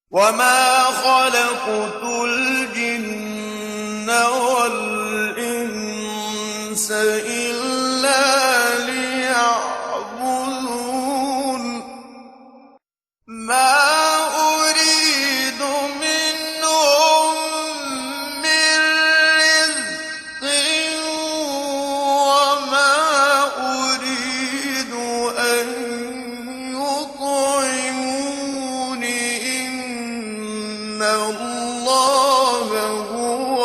وَمَا خَلَقْتُ الْجِنَّ وَالْإِنسَ إِلَّا لِيَعْبُدُونِ مَا أُرِيدُ مِنْهُم مِّن رِّزْقٍ وَمَا أُرِيدُ أَن يُطْعِمُونِ إِنَّ اللَّهَ هُوَ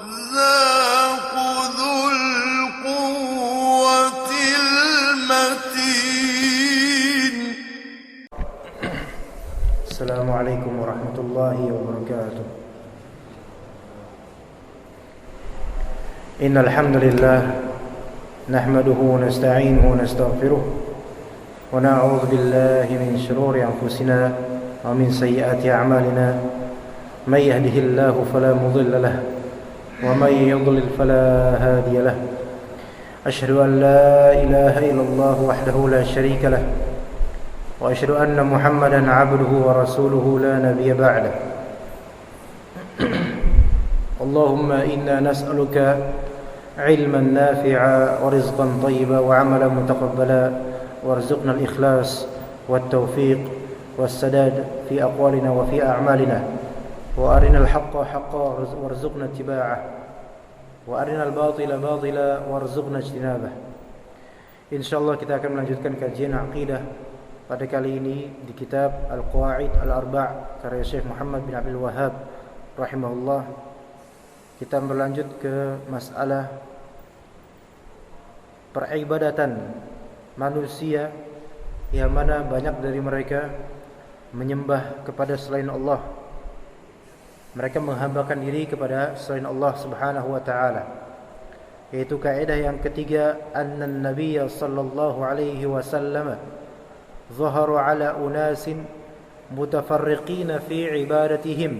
الرَّزَّاقُ ذُو الْقُوَّةِ الْمَتِينُ. السلام عليكم ورحمة الله وبركاته. إن الحمد لله نحمده ونستعينه ونستغفره ونعوذ بالله من شرور أنفسنا ومن سيئات أعمالنا من يهده الله فلا مضل له ومن يضلل فلا هادي له أشهد أن لا إله إلا الله وحده لا شريك له وأشهد أن محمدا عبده ورسوله لا نبي بعده. اللهم إنا نسألك علما نافعا ورزقا طيبا وعملا متقبلا وارزقنا الإخلاص والتوفيق والسداد في أقوالنا وفي أعمالنا وأرنا الحق حقا وارزقنا اتباعه وأرنا الباطل باطلا وارزقنا اجتنابه. InsyaAllah kita akan melanjutkan kajian aqidah pada kali ini di kitab Al-Qawaid Al-Arba' karya Syekh Muhammad bin Abdul Wahhab rahimahullah. Kita berlanjut ke masalah peribadatan manusia yang mana banyak dari mereka menyembah kepada selain Allah. Mereka menghambakan diri kepada selain Allah Subhanahu wa taala. Yaitu kaidah yang ketiga, annan nabiyya sallallahu alaihi wasallam ظهر على أناس متفرقين في عبادتهم,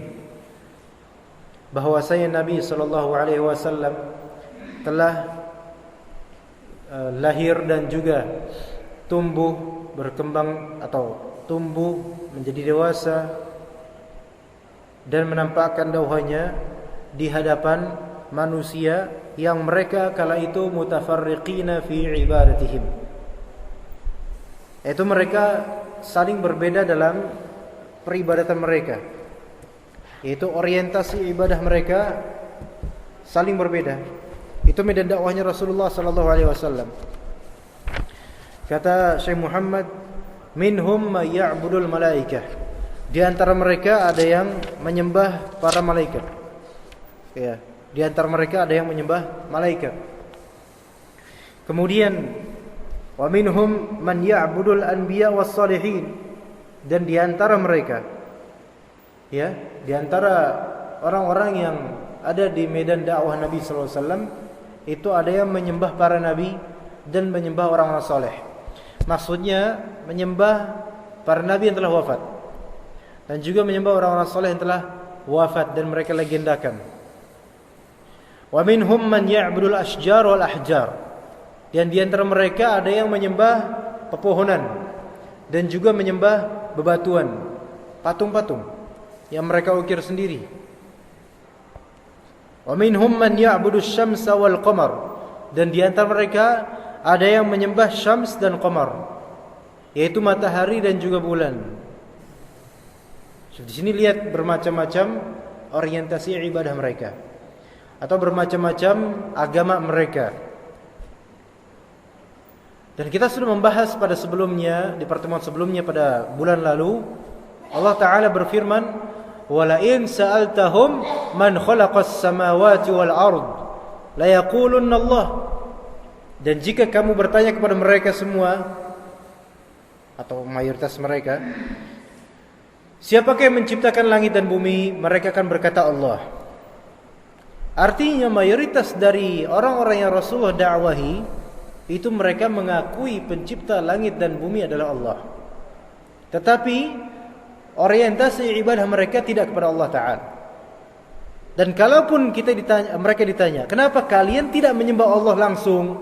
bahwasanya Nabi sallallahu alaihi wasallam telah lahir dan juga tumbuh berkembang atau tumbuh menjadi dewasa dan menampakkan dakwahnya di hadapan manusia yang mereka kala itu mutafarriqina fi ibadatihim, yaitu mereka saling berbeda dalam peribadatan mereka, yaitu orientasi ibadah mereka saling berbeda. Itu medan dakwahnya Rasulullah sallallahu alaihi wasallam. Kata Syekh Muhammad, minhum may ya'budul malaikah, di antara mereka ada yang menyembah para malaikat. Ya, di antara mereka ada yang menyembah malaikat. Kemudian wa minhum man ya'budul anbiya was salihin, dan di antara mereka, ya, di antara orang-orang yang ada di medan dakwah Nabi sallallahu alaihi wasallam itu ada yang menyembah para nabi dan menyembah orang-orang saleh. Maksudnya menyembah para nabi yang telah wafat dan juga menyembah orang-orang saleh yang telah wafat dan mereka legendakan. Wa minhum man ya'budul ashjar wal ahjar, dan di antara mereka ada yang menyembah pepohonan dan juga menyembah bebatuan, patung-patung yang mereka ukir sendiri. Wa minhum man ya'budu syamsa wal qamar, dan di antara mereka ada yang menyembah syams dan qamar, yaitu matahari dan juga bulan. Di sini lihat bermacam-macam orientasi ibadah mereka atau bermacam-macam agama mereka. Dan kita sudah membahas pada sebelumnya, di pertemuan sebelumnya pada bulan lalu, Allah Ta'ala berfirman, wala in sa'altahum man khalaqas samawati wal ard la yaqulunna Allah, dan jika kamu bertanya kepada mereka semua atau mayoritas mereka, siapakah yang menciptakan langit dan bumi, mereka akan berkata Allah. Artinya mayoritas dari orang-orang yang Rasulullah dakwahi itu mereka mengakui pencipta langit dan bumi adalah Allah, tetapi orientasi ibadah mereka tidak kepada Allah Ta'ala. Dan kalaupun mereka ditanya, kenapa kalian tidak menyembah Allah langsung,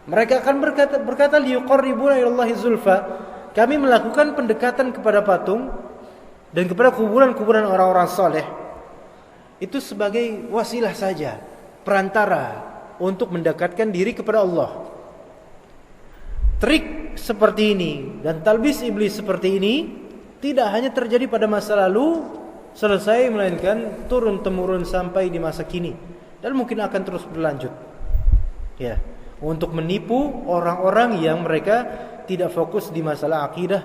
mereka akan berkata liyuqarribuna ilallahi zulfa, kami melakukan pendekatan kepada patung dan kepada kuburan-kuburan orang-orang soleh itu sebagai wasilah saja, perantara untuk mendekatkan diri kepada Allah. Trik seperti ini dan talbis iblis seperti ini tidak hanya terjadi pada masa lalu selesai, melainkan turun-temurun sampai di masa kini dan mungkin akan terus berlanjut. Ya, untuk menipu orang-orang yang mereka tidak fokus di masalah akidah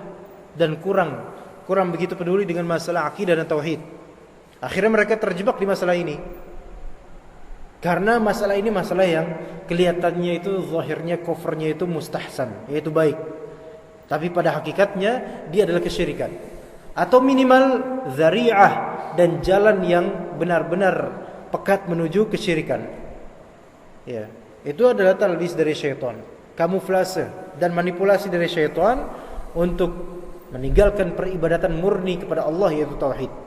dan kurang begitu peduli dengan masalah akidah dan tauhid. Akhirnya mereka terjebak di masalah ini. Karena masalah ini masalah yang kelihatannya itu zahirnya kufurnya itu mustahsan, yaitu baik. Tapi pada hakikatnya dia adalah kesyirikan. Atau minimal zari'ah dan jalan yang benar-benar pekat menuju kesyirikan. Ya, itu adalah talbis dari syaitan, kamuflase dan manipulasi dari syaitan untuk meninggalkan peribadatan murni kepada Allah, yaitu tauhid.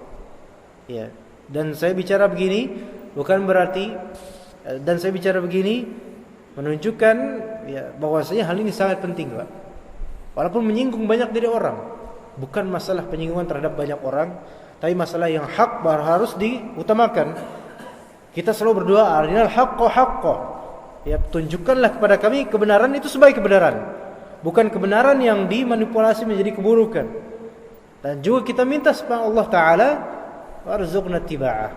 Ya, dan saya bicara begini bukan berarti menunjukkan ya bahwasanya hal ini sangat penting, Pak. Walaupun menyinggung banyak dari orang, bukan masalah penyinggungan terhadap banyak orang, tapi masalah yang hak harus diutamakan. Kita selalu berdoa, arinal haqqo haqqo. Ya, tunjukkanlah kepada kami kebenaran itu sebagai kebenaran, bukan kebenaran yang dimanipulasi menjadi keburukan. Dan juga kita minta supaya Allah Ta'ala warzuqna tiba'ah,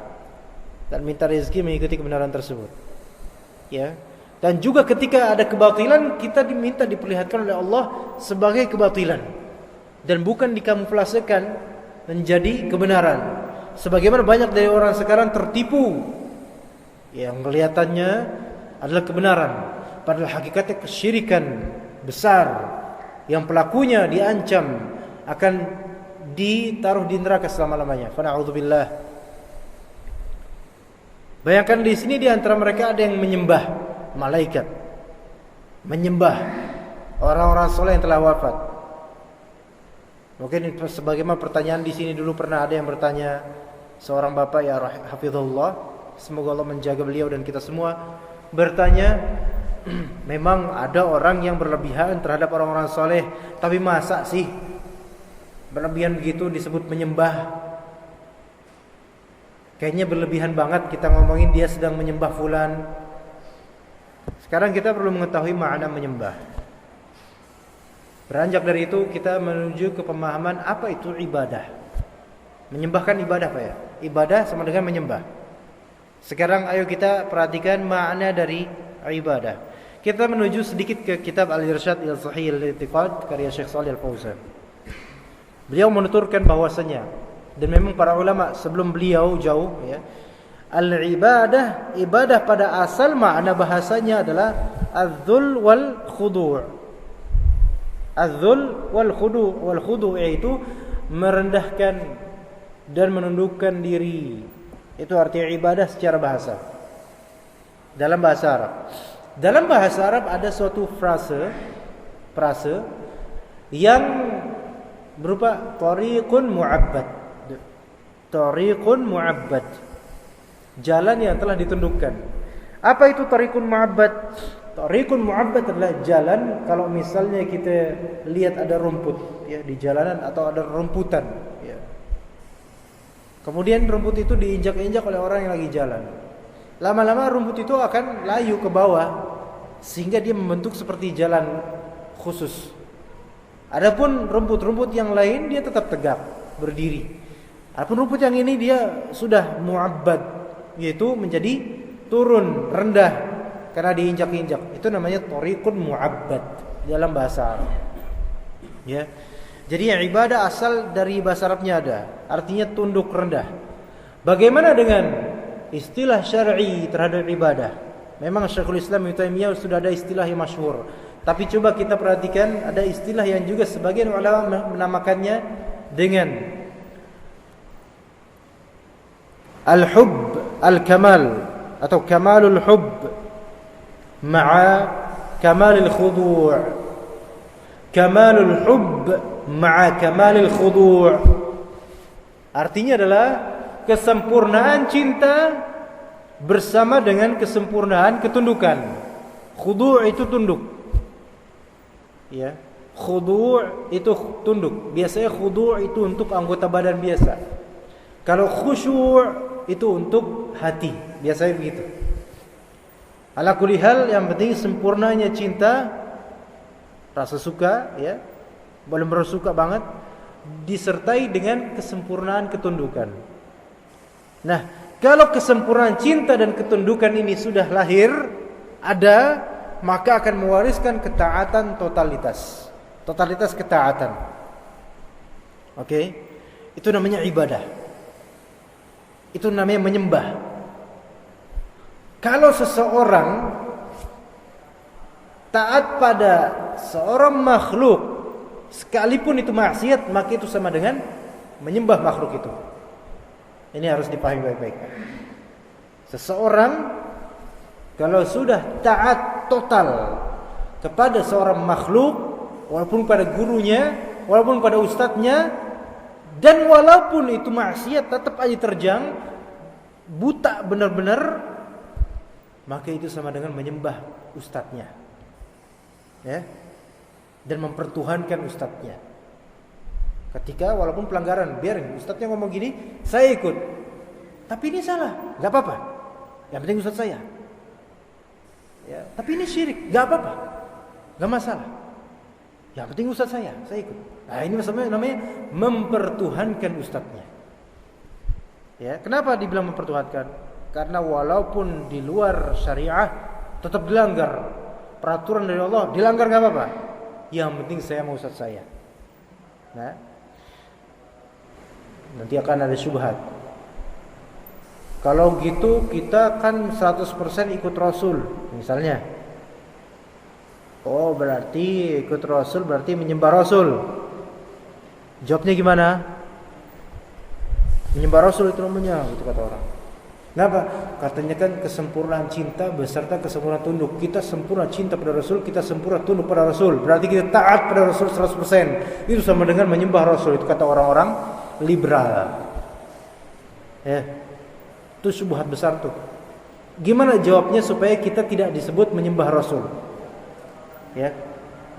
dan minta rezeki mengikuti kebenaran tersebut. Ya. Dan juga ketika ada kebatilan, kita diminta diperlihatkan oleh Allah sebagai kebatilan dan bukan dikamuflasekan menjadi kebenaran. Sebagaimana banyak dari orang sekarang tertipu yang kelihatannya adalah kebenaran, padahal hakikatnya kesyirikan besar yang pelakunya diancam akan ditaruh di neraka selama-lamanya. Fa na'udzubillah. Bayangkan di sini di antara mereka ada yang menyembah malaikat, menyembah orang-orang soleh yang telah wafat. Mungkin sebagaimana pertanyaan di sini dulu pernah ada yang bertanya, seorang bapak ya hafizahullah, semoga Allah menjaga beliau dan kita semua, bertanya, memang ada orang yang berlebihan terhadap orang-orang soleh, tapi masa sih berlebihan begitu disebut menyembah? Kayaknya berlebihan banget kita ngomongin dia sedang menyembah fulan. Sekarang kita perlu mengetahui makna menyembah. Beranjak dari itu kita menuju ke pemahaman apa itu ibadah. Menyembahkan ibadah Pak ya? Ibadah sama dengan menyembah. Sekarang ayo kita perhatikan makna dari ibadah. Kita menuju sedikit ke kitab Al-Irsyad ila Sahih Al-I'tiqad karya Syekh Shalih Al-Fauzan. Beliau menuturkan bahwasanya, dan memang para ulama sebelum beliau jauh ya, al-ibadah, ibadah pada asal makna bahasanya adalah az-dzul wal khudu'. Az-dzul wal khudu', wal khudu' yaitu merendahkan dan menundukkan diri. Itu artinya ibadah secara bahasa. Dalam bahasa Arab. Dalam bahasa Arab ada suatu frase yang berupa tariqun mu'abbad. Tariqun mu'abbad. Jalan yang telah ditundukkan. Apa itu tariqun mu'abbad? Tariqun mu'abbad adalah jalan kalau misalnya kita lihat ada rumput ya di jalanan atau ada rumputan ya. Kemudian rumput itu diinjak-injak oleh orang yang lagi jalan. Lama-lama rumput itu akan layu ke bawah sehingga dia membentuk seperti jalan khusus. Adapun rumput-rumput yang lain dia tetap tegak, berdiri. Adapun rumput yang ini dia sudah mu'abbad, yaitu menjadi turun, rendah karena diinjak-injak. Itu namanya tariqun mu'abbad dalam bahasa Arab. Ya. Jadi yang ibadah asal dari bahasa Arabnya ada, artinya tunduk rendah. Bagaimana dengan istilah syar'i terhadap ibadah? Memang Syekhul Islam Ibnu Taimiyah sudah ada istilah yang masyhur. Tapi coba kita perhatikan ada istilah yang juga sebagian ulama menamakannya dengan al-hubb al-kamal atau kamalul hubb ma'a kamalil khudu'. Kamalul hubb ma'a kamalil khudu'. Artinya adalah kesempurnaan cinta bersama dengan kesempurnaan ketundukan. Khudu' itu tunduk. Ya. Khudu' itu tunduk. Biasanya khudu' itu untuk anggota badan biasa. Kalau khusyu' itu untuk hati. Biasanya begitu. Ala kulli hal, yang penting sempurnanya cinta, rasa suka, ya, belum suka banget, disertai dengan kesempurnaan ketundukan. Nah, kalau kesempurnaan cinta dan ketundukan ini sudah lahir, ada, maka akan mewariskan ketaatan totalitas. Totalitas ketaatan. Oke? Itu namanya ibadah. Itu namanya menyembah. Kalau seseorang taat pada seorang makhluk, sekalipun itu maksiat, maka itu sama dengan menyembah makhluk itu. Ini harus dipahami baik-baik. Seseorang kalau sudah taat total kepada seorang makhluk, walaupun pada gurunya, walaupun pada ustadznya, dan walaupun itu maksiat tetap aja terjang, buta benar-benar, maka itu sama dengan menyembah ustadznya, ya, dan mempertuhankan ustadznya. Ketika walaupun pelanggaran, biarin ustadznya ngomong gini, saya ikut, tapi ini salah, nggak apa-apa, yang penting ustadz saya, ya, tapi ini syirik, nggak apa-apa, nggak masalah, yang penting ustadz saya ikut. Nah, ini namanya mempertuhankan ustadznya. Ya, kenapa dibilang mempertuhankan? Karena walaupun di luar syariah tetap dilanggar peraturan dari Allah, dilanggar nggak apa-apa. Yang penting saya mau ustadz saya. Nah, nanti akan ada syubhat. Kalau gitu kita kan 100% ikut Rasul, misalnya. Oh, berarti ikut Rasul berarti menyembah Rasul. Jawabnya gimana? Menyembah Rasul itu namanya, gitu kata orang. Kenapa? Katanya kan kesempurnaan cinta beserta kesempurnaan tunduk. Kita sempurna cinta pada Rasul, kita sempurna tunduk pada Rasul. Berarti kita taat pada Rasul 100%. Itu sama dengan menyembah Rasul. Itu kata orang-orang liberal. Ya. Itu syubhat besar tuh. Gimana jawabnya supaya kita tidak disebut menyembah Rasul? Ya.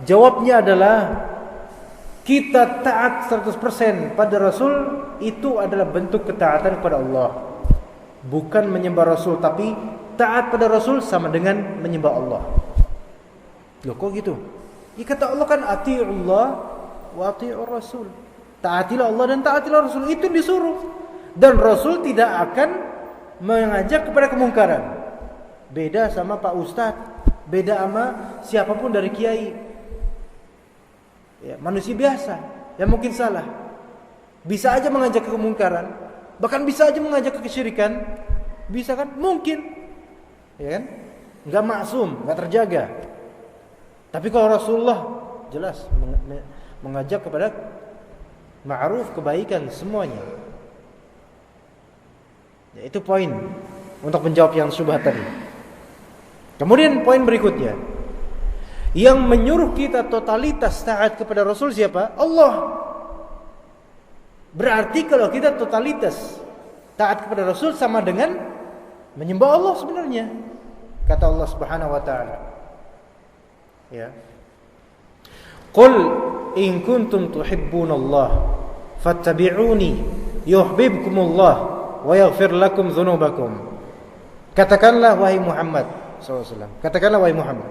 Jawabnya adalah kita taat 100% pada Rasul, itu adalah bentuk ketaatan kepada Allah. Bukan menyembah Rasul, tapi taat pada Rasul sama dengan menyembah Allah. Loh, kok gitu? Ya, kata Allah kan ati'ullah wa ati'ur Rasul. Taatilah Allah dan taatilah Rasul. Itu disuruh. Dan Rasul tidak akan mengajak kepada kemungkaran. Beda sama Pak Ustadz, beda sama siapapun dari kiai. Ya, manusia biasa yang mungkin salah. Bisa aja mengajak ke kemungkaran, bahkan bisa aja mengajak ke kesyirikan. Bisa kan? Mungkin. Ya kan? Enggak maksum, enggak terjaga. Tapi kalau Rasulullah jelas mengajak kepada ma'ruf, kebaikan semuanya. Ya, itu poin untuk menjawab yang syubhat tadi. Kemudian poin berikutnya, yang menyuruh kita totalitas taat kepada Rasul siapa? Allah. Berarti kalau kita totalitas taat kepada Rasul sama dengan menyembah Allah sebenarnya. Kata Allah Subhanahu wa taala. Ya. Qul in kuntum tuhibbunallah fattabi'uni yuhibbukumullah wa yaghfir lakum dzunubakum. Katakanlah wahai Muhammad sallallahu alaihi wasallam. Katakanlah wahai Muhammad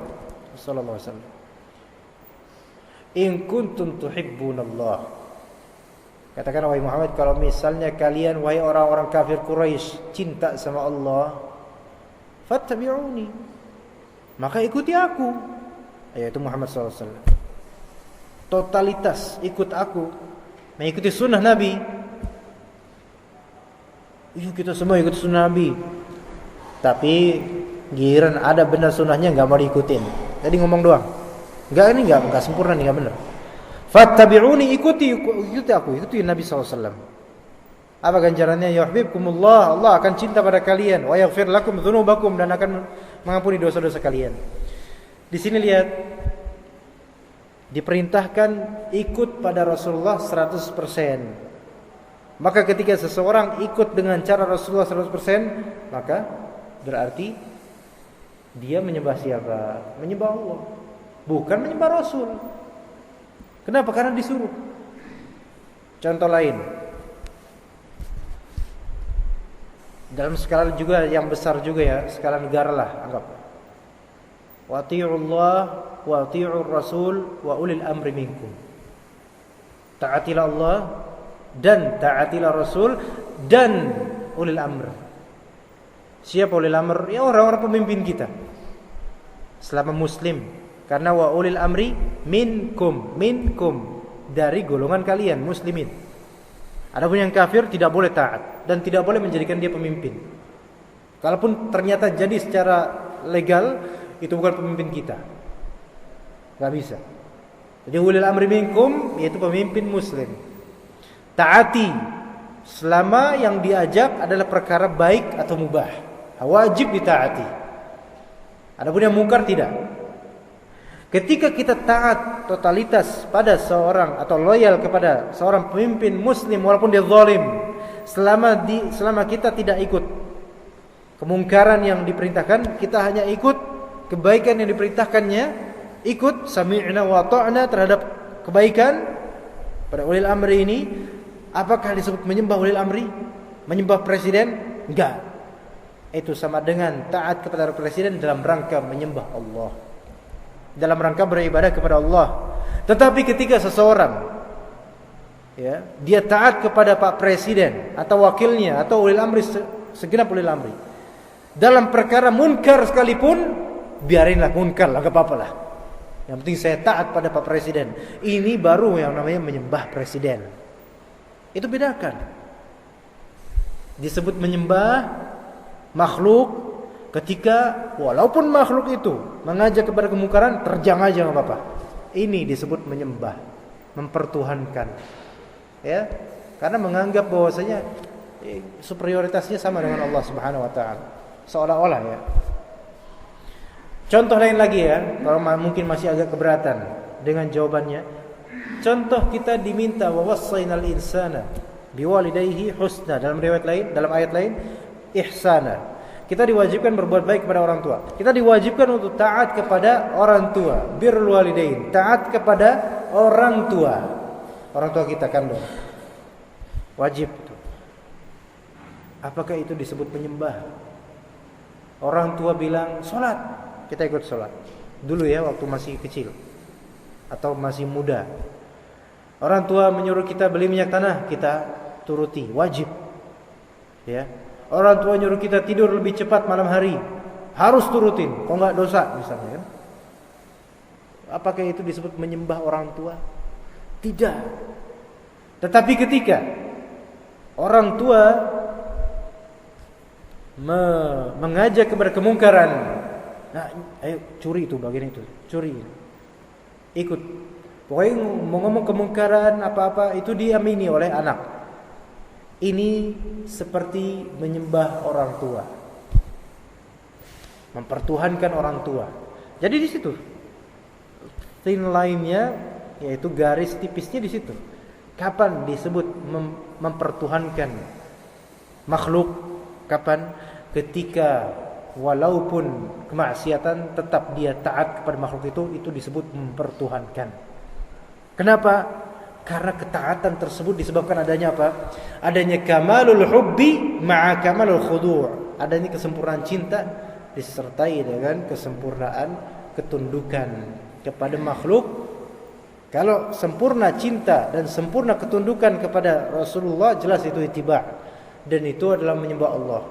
sallallahu alaihi wasallam. In kuntum tuhibbunallah. Katakanlah wahai Muhammad, kalau misalnya kalian wahai orang-orang kafir Quraisy cinta sama Allah, fattabi'uni, maka ikuti aku, yaitu Muhammad sallallahu alaihi wasallam. Totalitas ikut aku, mengikuti sunnah Nabi. Yuk kita semua ikut sunnah Nabi. Tapi giliran ada benar sunnahnya nggak mau diikutin. Jadi ngomong doang. Ini nggak sempurna nih, nggak benar. Fattabi'uni, ikuti aku, ikuti Nabi SAW. Apa ganjarannya? Yuhibbukumullah, Allah akan cinta pada kalian. Wa yaghfir lakum dzunubakum, dan akan mengampuni dosa-dosa kalian. Di sini lihat, diperintahkan ikut pada Rasulullah 100%. Maka ketika seseorang ikut dengan cara Rasulullah 100%, maka berarti dia menyembah siapa? Menyembah Allah, bukan menyembah Rasul. Kenapa? Karena disuruh. Contoh lain, dalam skala juga yang besar juga ya, skala negara lah anggap. Wa atii'ullah wa atii'ur rasul wa ulil amri minkum. Taatilah Allah dan taatilah Rasul dan ulil amr. Siapa ulil amr? Ya orang-orang pemimpin kita selama muslim. Karena wa ulil amri minkum dari golongan kalian muslimin. Adapun yang kafir tidak boleh taat dan tidak boleh menjadikan dia pemimpin. Kalaupun ternyata jadi secara legal, itu bukan pemimpin kita. Gak bisa. Jadi ulil amri minkum yaitu pemimpin muslim. Taati selama yang diajak adalah perkara baik atau mubah, wajib ditaati. Adapun yang mungkar tidak. Ketika kita taat totalitas pada seorang atau loyal kepada seorang pemimpin muslim walaupun dia zalim, selama kita tidak ikut kemungkaran yang diperintahkan, kita hanya ikut kebaikan yang diperintahkannya, ikut sami'na wa ta'na terhadap kebaikan pada ulil amri ini. Apakah disebut menyembah ulil amri? Menyembah presiden? Enggak. Itu sama dengan taat kepada presiden dalam rangka menyembah Allah, dalam rangka beribadah kepada Allah. Tetapi ketika seseorang ya, dia taat kepada Pak Presiden atau wakilnya atau ulil amri, segenap ulil amri dalam perkara munkar sekalipun, biarinlah munkar lah, gak apa-apa lah. Yang penting saya taat pada Pak Presiden. Ini baru yang namanya menyembah presiden. Itu bedakan. Disebut menyembah makhluk ketika walaupun makhluk itu mengajak kepada kemungkaran, terjang aja gak apa-apa. Ini disebut menyembah, mempertuhankan. Ya, karena menganggap bahwasanya superioritasnya sama dengan Allah Subhanahu wa taala. Seolah-olah ya. Contoh lain lagi ya, kalau mungkin masih agak keberatan dengan jawabannya. Contoh kita diminta wa wassaynal insana biwalidayhi husna, dalam riwayat lain, dalam ayat lain ihsana. Kita diwajibkan berbuat baik kepada orang tua. Kita diwajibkan untuk taat kepada orang tua, birrul walidain, taat kepada orang tua. Orang tua kita kandung. Wajib itu. Apakah itu disebut menyembah? Orang tua bilang salat, kita ikut salat. Dulu ya waktu masih kecil atau masih muda. Orang tua menyuruh kita beli minyak tanah, kita turuti, wajib. Ya. Orang tua nyuruh kita tidur lebih cepat malam hari, harus turutin, kalau enggak dosa misalnya kan. Apakah itu disebut menyembah orang tua? Tidak. Tetapi ketika orang tua mengajak kepada kemungkaran, nah, ayo curi itu bagian itu, curi, ikut. Pokoknya mau ngomong kemungkaran apa-apa itu diamini oleh anak. Ini seperti menyembah orang tua, mempertuhankan orang tua. Jadi di situ thin line-nya, yaitu garis tipisnya di situ. Kapan disebut mempertuhankan makhluk? Kapan? Ketika walaupun kemaksiatan tetap dia taat kepada makhluk itu disebut mempertuhankan. Kenapa? Karena ketaatan tersebut disebabkan adanya apa? Adanya kamalul hubbi ma'a kamalul khudu'. Adanya kesempurnaan cinta disertai dengan kesempurnaan ketundukan kepada makhluk. Kalau sempurna cinta dan sempurna ketundukan kepada Rasulullah, jelas itu ittiba', dan itu adalah menyembah Allah.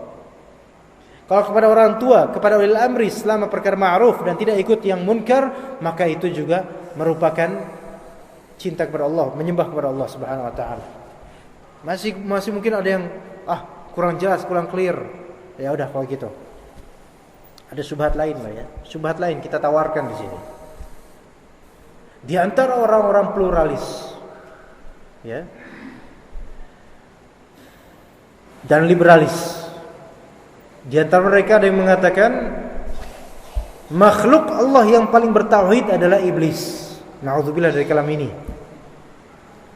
Kalau kepada orang tua, kepada ulil amri selama perkara ma'ruf dan tidak ikut yang munkar, maka itu juga merupakan cinta kepada Allah, menyembah kepada Allah Subhanahu wa taala. Masih mungkin ada yang kurang jelas, kurang clear. Ya udah kalau gitu. Ada syubhat lain lah ya. Syubhat lain kita tawarkan di sini. Di antara orang-orang pluralis ya, dan liberalis, di antara mereka ada yang mengatakan makhluk Allah yang paling bertauhid adalah iblis. Na'udzubillah dari kalam ini.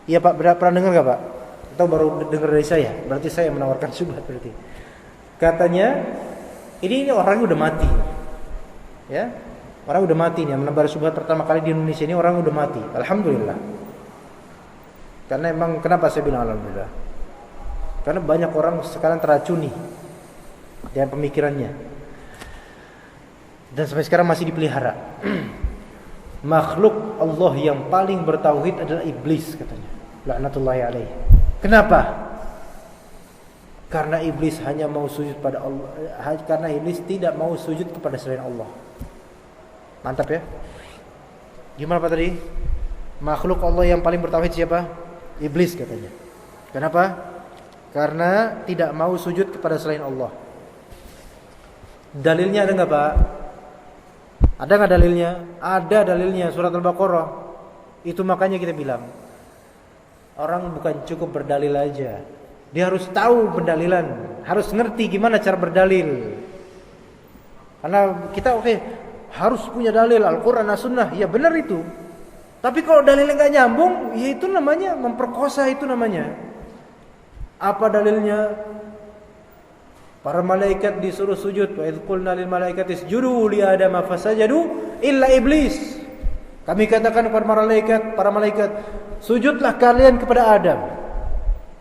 Iya Pak, pernah dengar gak Pak? Atau baru dengar dari saya? Berarti saya menawarkan syubhat berarti. Katanya ini orang udah mati. Ya, orang udah mati nih. Yang menebar syubhat pertama kali di Indonesia ini orang udah mati. Alhamdulillah. Karena emang kenapa saya bilang alhamdulillah? Karena banyak orang sekarang teracuni dengan pemikirannya. Dan sampai sekarang masih dipelihara. Makhluk Allah yang paling bertauhid adalah iblis katanya. Laknatullahi alaih. Kenapa? Karena iblis hanya mau sujud pada Allah. Karena iblis tidak mau sujud kepada selain Allah. Mantap ya. Gimana Pak tadi? Makhluk Allah yang paling bertauhid siapa? Iblis katanya. Kenapa? Karena tidak mau sujud kepada selain Allah. Dalilnya ada nggak Pak? Ada nggak dalilnya? Ada dalilnya, surat Al-Baqarah. Itu makanya kita bilang, orang bukan cukup berdalil aja. Dia harus tahu pendalilan, harus ngerti gimana cara berdalil. Karena kita harus punya dalil Al-Quran, As-Sunnah. Ya benar itu. Tapi kalau dalilnya nggak nyambung, ya itu namanya memperkosa, itu namanya. Apa dalilnya? Para malaikat disuruh sujud. Wa idz qulna lil malaikati isjudu li adama fasajadu illa iblis. Kami katakan kepada para malaikat, sujudlah kalian kepada Adam.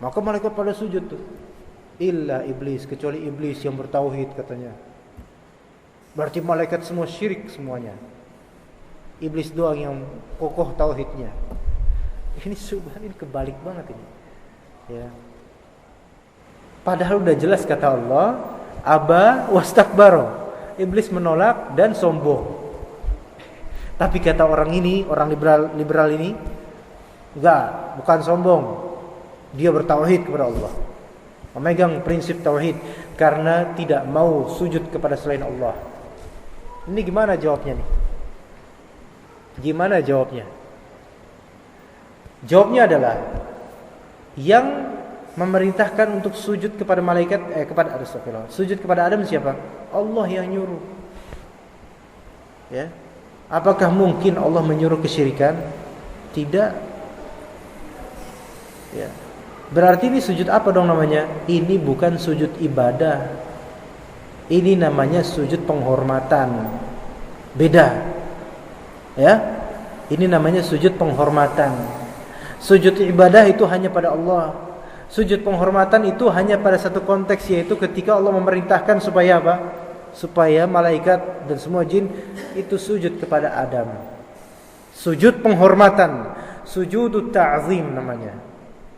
Maka malaikat pada sujud tuh. Illa iblis, kecuali iblis yang bertauhid katanya. Berarti malaikat semua syirik semuanya. Iblis doang yang kokoh tauhidnya. Ini subhanallah, ini kebalik banget ini. Ya. Padahal udah jelas kata Allah, aba wastakbaro. Iblis menolak dan sombong. Tapi kata orang ini, orang liberal ini, enggak, bukan sombong. Dia bertauhid kepada Allah. Memegang prinsip tauhid karena tidak mau sujud kepada selain Allah. Ini gimana jawabnya nih? Gimana jawabnya? Jawabnya adalah yang memerintahkan untuk sujud kepada malaikat kepada Astagfirullah. Sujud kepada Adam siapa? Allah yang nyuruh. Ya. Apakah mungkin Allah menyuruh kesyirikan? Tidak. Ya. Berarti ini sujud apa dong namanya? Ini bukan sujud ibadah. Ini namanya sujud penghormatan. Beda. Ya. Ini namanya sujud penghormatan. Sujud ibadah itu hanya pada Allah. Sujud penghormatan itu hanya pada satu konteks, yaitu ketika Allah memerintahkan supaya apa? Supaya malaikat dan semua jin itu sujud kepada Adam. Sujud penghormatan, sujudut ta'zim namanya.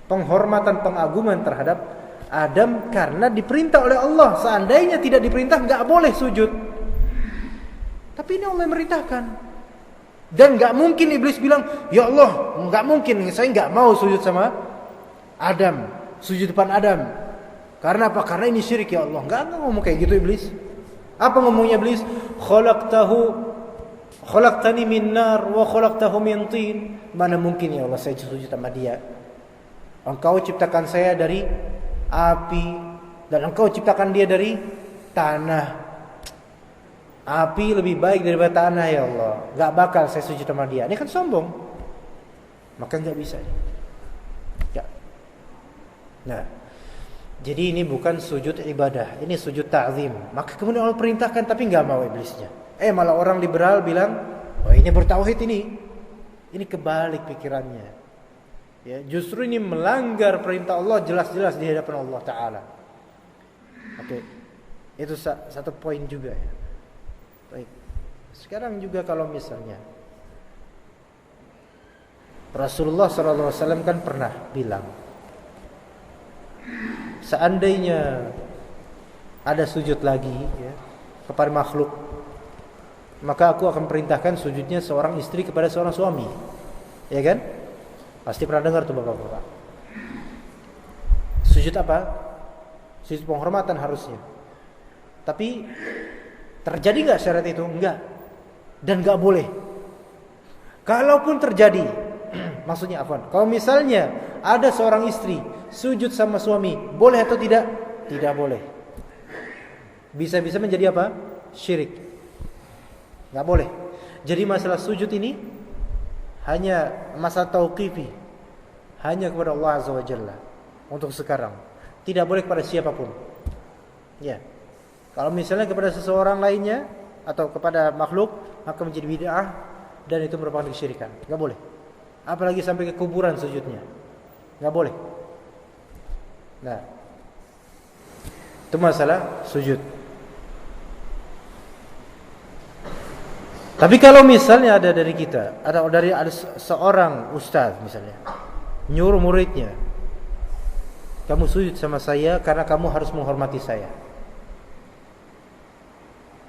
Penghormatan, pengagungan terhadap Adam karena diperintah oleh Allah. Seandainya tidak diperintah enggak boleh sujud. Tapi ini Allah memerintahkan. Dan enggak mungkin iblis bilang, "Ya Allah, enggak mungkin, saya enggak mau sujud sama Adam." Sujud depan Adam. Karena apa? Karena ini syirik ya Allah. Enggak ngomong kayak gitu iblis. Apa ngomongnya iblis? Khalaqtani min nar wa khalaqtahu min tin. Mana mungkin ya Allah saya sujud sama dia? Engkau ciptakan saya dari api dan engkau ciptakan dia dari tanah. Api lebih baik daripada tanah ya Allah. Enggak bakal saya sujud sama dia. Ini kan sombong. Maka enggak bisa. Ya. Nah, jadi ini bukan sujud ibadah, ini sujud ta'zim. Maka kemudian Allah perintahkan tapi enggak mau iblisnya. Malah orang liberal bilang, "Oh, ini bertauhid ini." Ini kebalik pikirannya. Ya, justru ini melanggar perintah Allah jelas-jelas di hadapan Allah Ta'ala. Oke. Itu satu poin juga ya. Baik. Sekarang juga kalau misalnya Rasulullah SAW kan pernah bilang, seandainya ada sujud lagi ya, kepada makhluk, maka aku akan perintahkan sujudnya seorang istri kepada seorang suami. Ya kan? Pasti pernah dengar tuh bapak-bapak. Sujud apa? Sujud penghormatan harusnya. Tapi terjadi enggak syarat itu? Enggak. Dan enggak boleh. Kalaupun terjadi, maksudnya afwan, kalau misalnya ada seorang istri sujud sama suami, boleh atau tidak? Tidak boleh. Bisa-bisa menjadi apa? Syirik. Enggak boleh. Jadi masalah sujud ini hanya masalah tauqifi, hanya kepada Allah Azza wa Jalla untuk sekarang. Tidak boleh kepada siapapun. Ya. Kalau misalnya kepada seseorang lainnya atau kepada makhluk, maka menjadi bid'ah dan itu merupakan kesyirikan. Enggak boleh. Apalagi sampai ke kuburan sujudnya. nggak boleh. Nah, itu masalah sujud. Tapi kalau misalnya ada dari kita, ada seorang ustaz misalnya, nyuruh muridnya, kamu sujud sama saya karena kamu harus menghormati saya.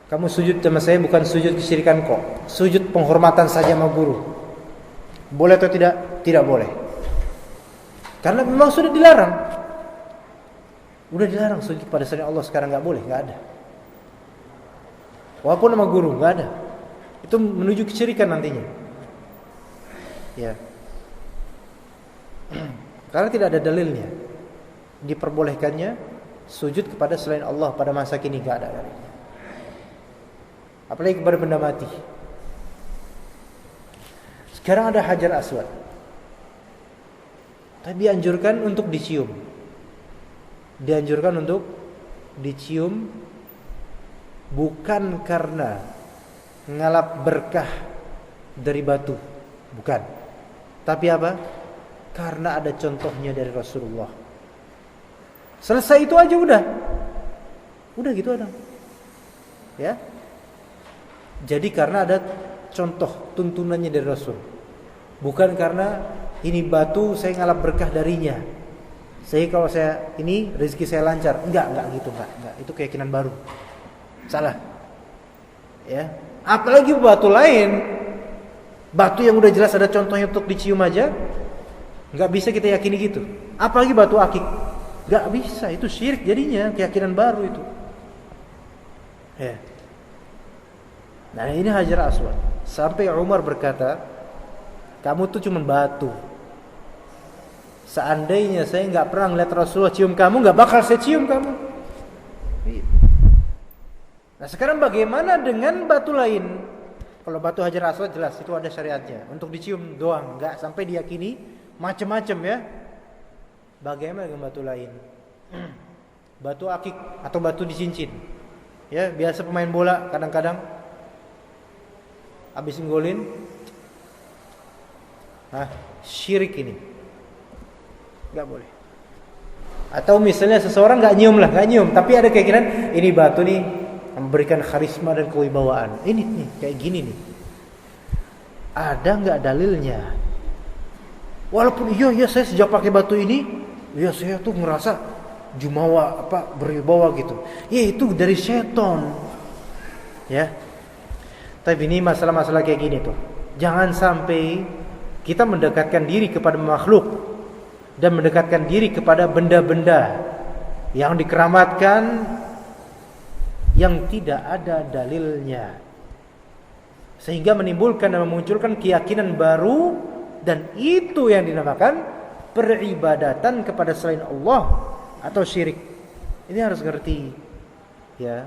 Kamu sujud sama saya bukan sujud kesyirikan kok, sujud penghormatan saja sama guru. Boleh atau tidak? Tidak boleh. Karena memang sudah dilarang. Udah dilarang sujud pada selain Allah, sekarang nggak boleh, nggak ada. Walaupun sama guru nggak ada. Itu menuju kesyirikan nantinya. Ya. Karena tidak ada dalilnya diperbolehkannya sujud kepada selain Allah pada masa kini, nggak ada dalilnya. Apalagi kepada benda mati. Sekarang ada Hajar Aswad. Tapi dianjurkan untuk dicium. Dianjurkan untuk dicium bukan karena ngalap berkah dari batu, bukan. Tapi apa? Karena ada contohnya dari Rasulullah. Selesai itu aja udah. Udah gitu ada. Ya. Jadi karena ada contoh tuntunannya dari Rasul. Bukan karena ini batu saya ngalap berkah darinya. Saya kalau saya ini rezeki saya lancar. Enggak gitu, enggak. Itu keyakinan baru. Salah. Ya. Apalagi batu lain, batu yang udah jelas ada contohnya untuk dicium aja, nggak bisa kita yakini gitu. Apalagi batu akik, nggak bisa, itu syirik jadinya, keyakinan baru itu. Ya. Nah ini Hajar Aswad. Sampai Umar berkata, kamu tuh cuma batu. Seandainya saya nggak pernah ngeliat Rasulullah cium kamu, nggak bakal saya cium kamu. Nah sekarang bagaimana dengan batu lain? Kalau batu Hajar Aswad jelas itu ada syariatnya, untuk dicium doang, nggak sampai diyakini macam-macam ya. Bagaimana dengan batu lain? Batu akik atau batu dicincin. Ya biasa pemain bola kadang-kadang habis nggolin, syirik ini, nggak boleh. Atau misalnya seseorang nggak nyium, tapi ada keyakinan ini batu nih memberikan karisma dan kewibawaan. Ini nih kayak gini nih. Ada nggak dalilnya? Walaupun iya saya sejak pakai batu ini, iya saya tuh ngerasa jumawa berwibawa gitu. Ya itu dari seton. Ya. Tapi ini masalah-masalah kayak gini tuh. Jangan sampai kita mendekatkan diri kepada makhluk dan mendekatkan diri kepada benda-benda yang dikeramatkan yang tidak ada dalilnya, sehingga menimbulkan dan memunculkan keyakinan baru, dan itu yang dinamakan peribadatan kepada selain Allah atau syirik. Ini harus ngerti, ya.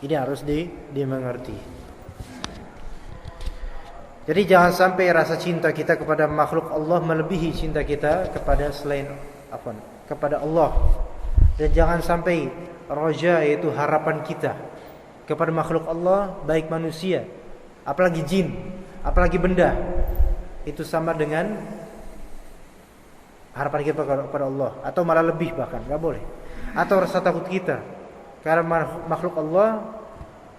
Ini harus dimengerti. Jadi jangan sampai rasa cinta kita kepada makhluk Allah melebihi cinta kita kepada selain kepada Allah, dan jangan sampai roja yaitu harapan kita kepada makhluk Allah, baik manusia, apalagi jin, apalagi benda, itu sama dengan harapan kita kepada Allah, atau malah lebih bahkan, nggak boleh. Atau rasa takut kita karena makhluk Allah,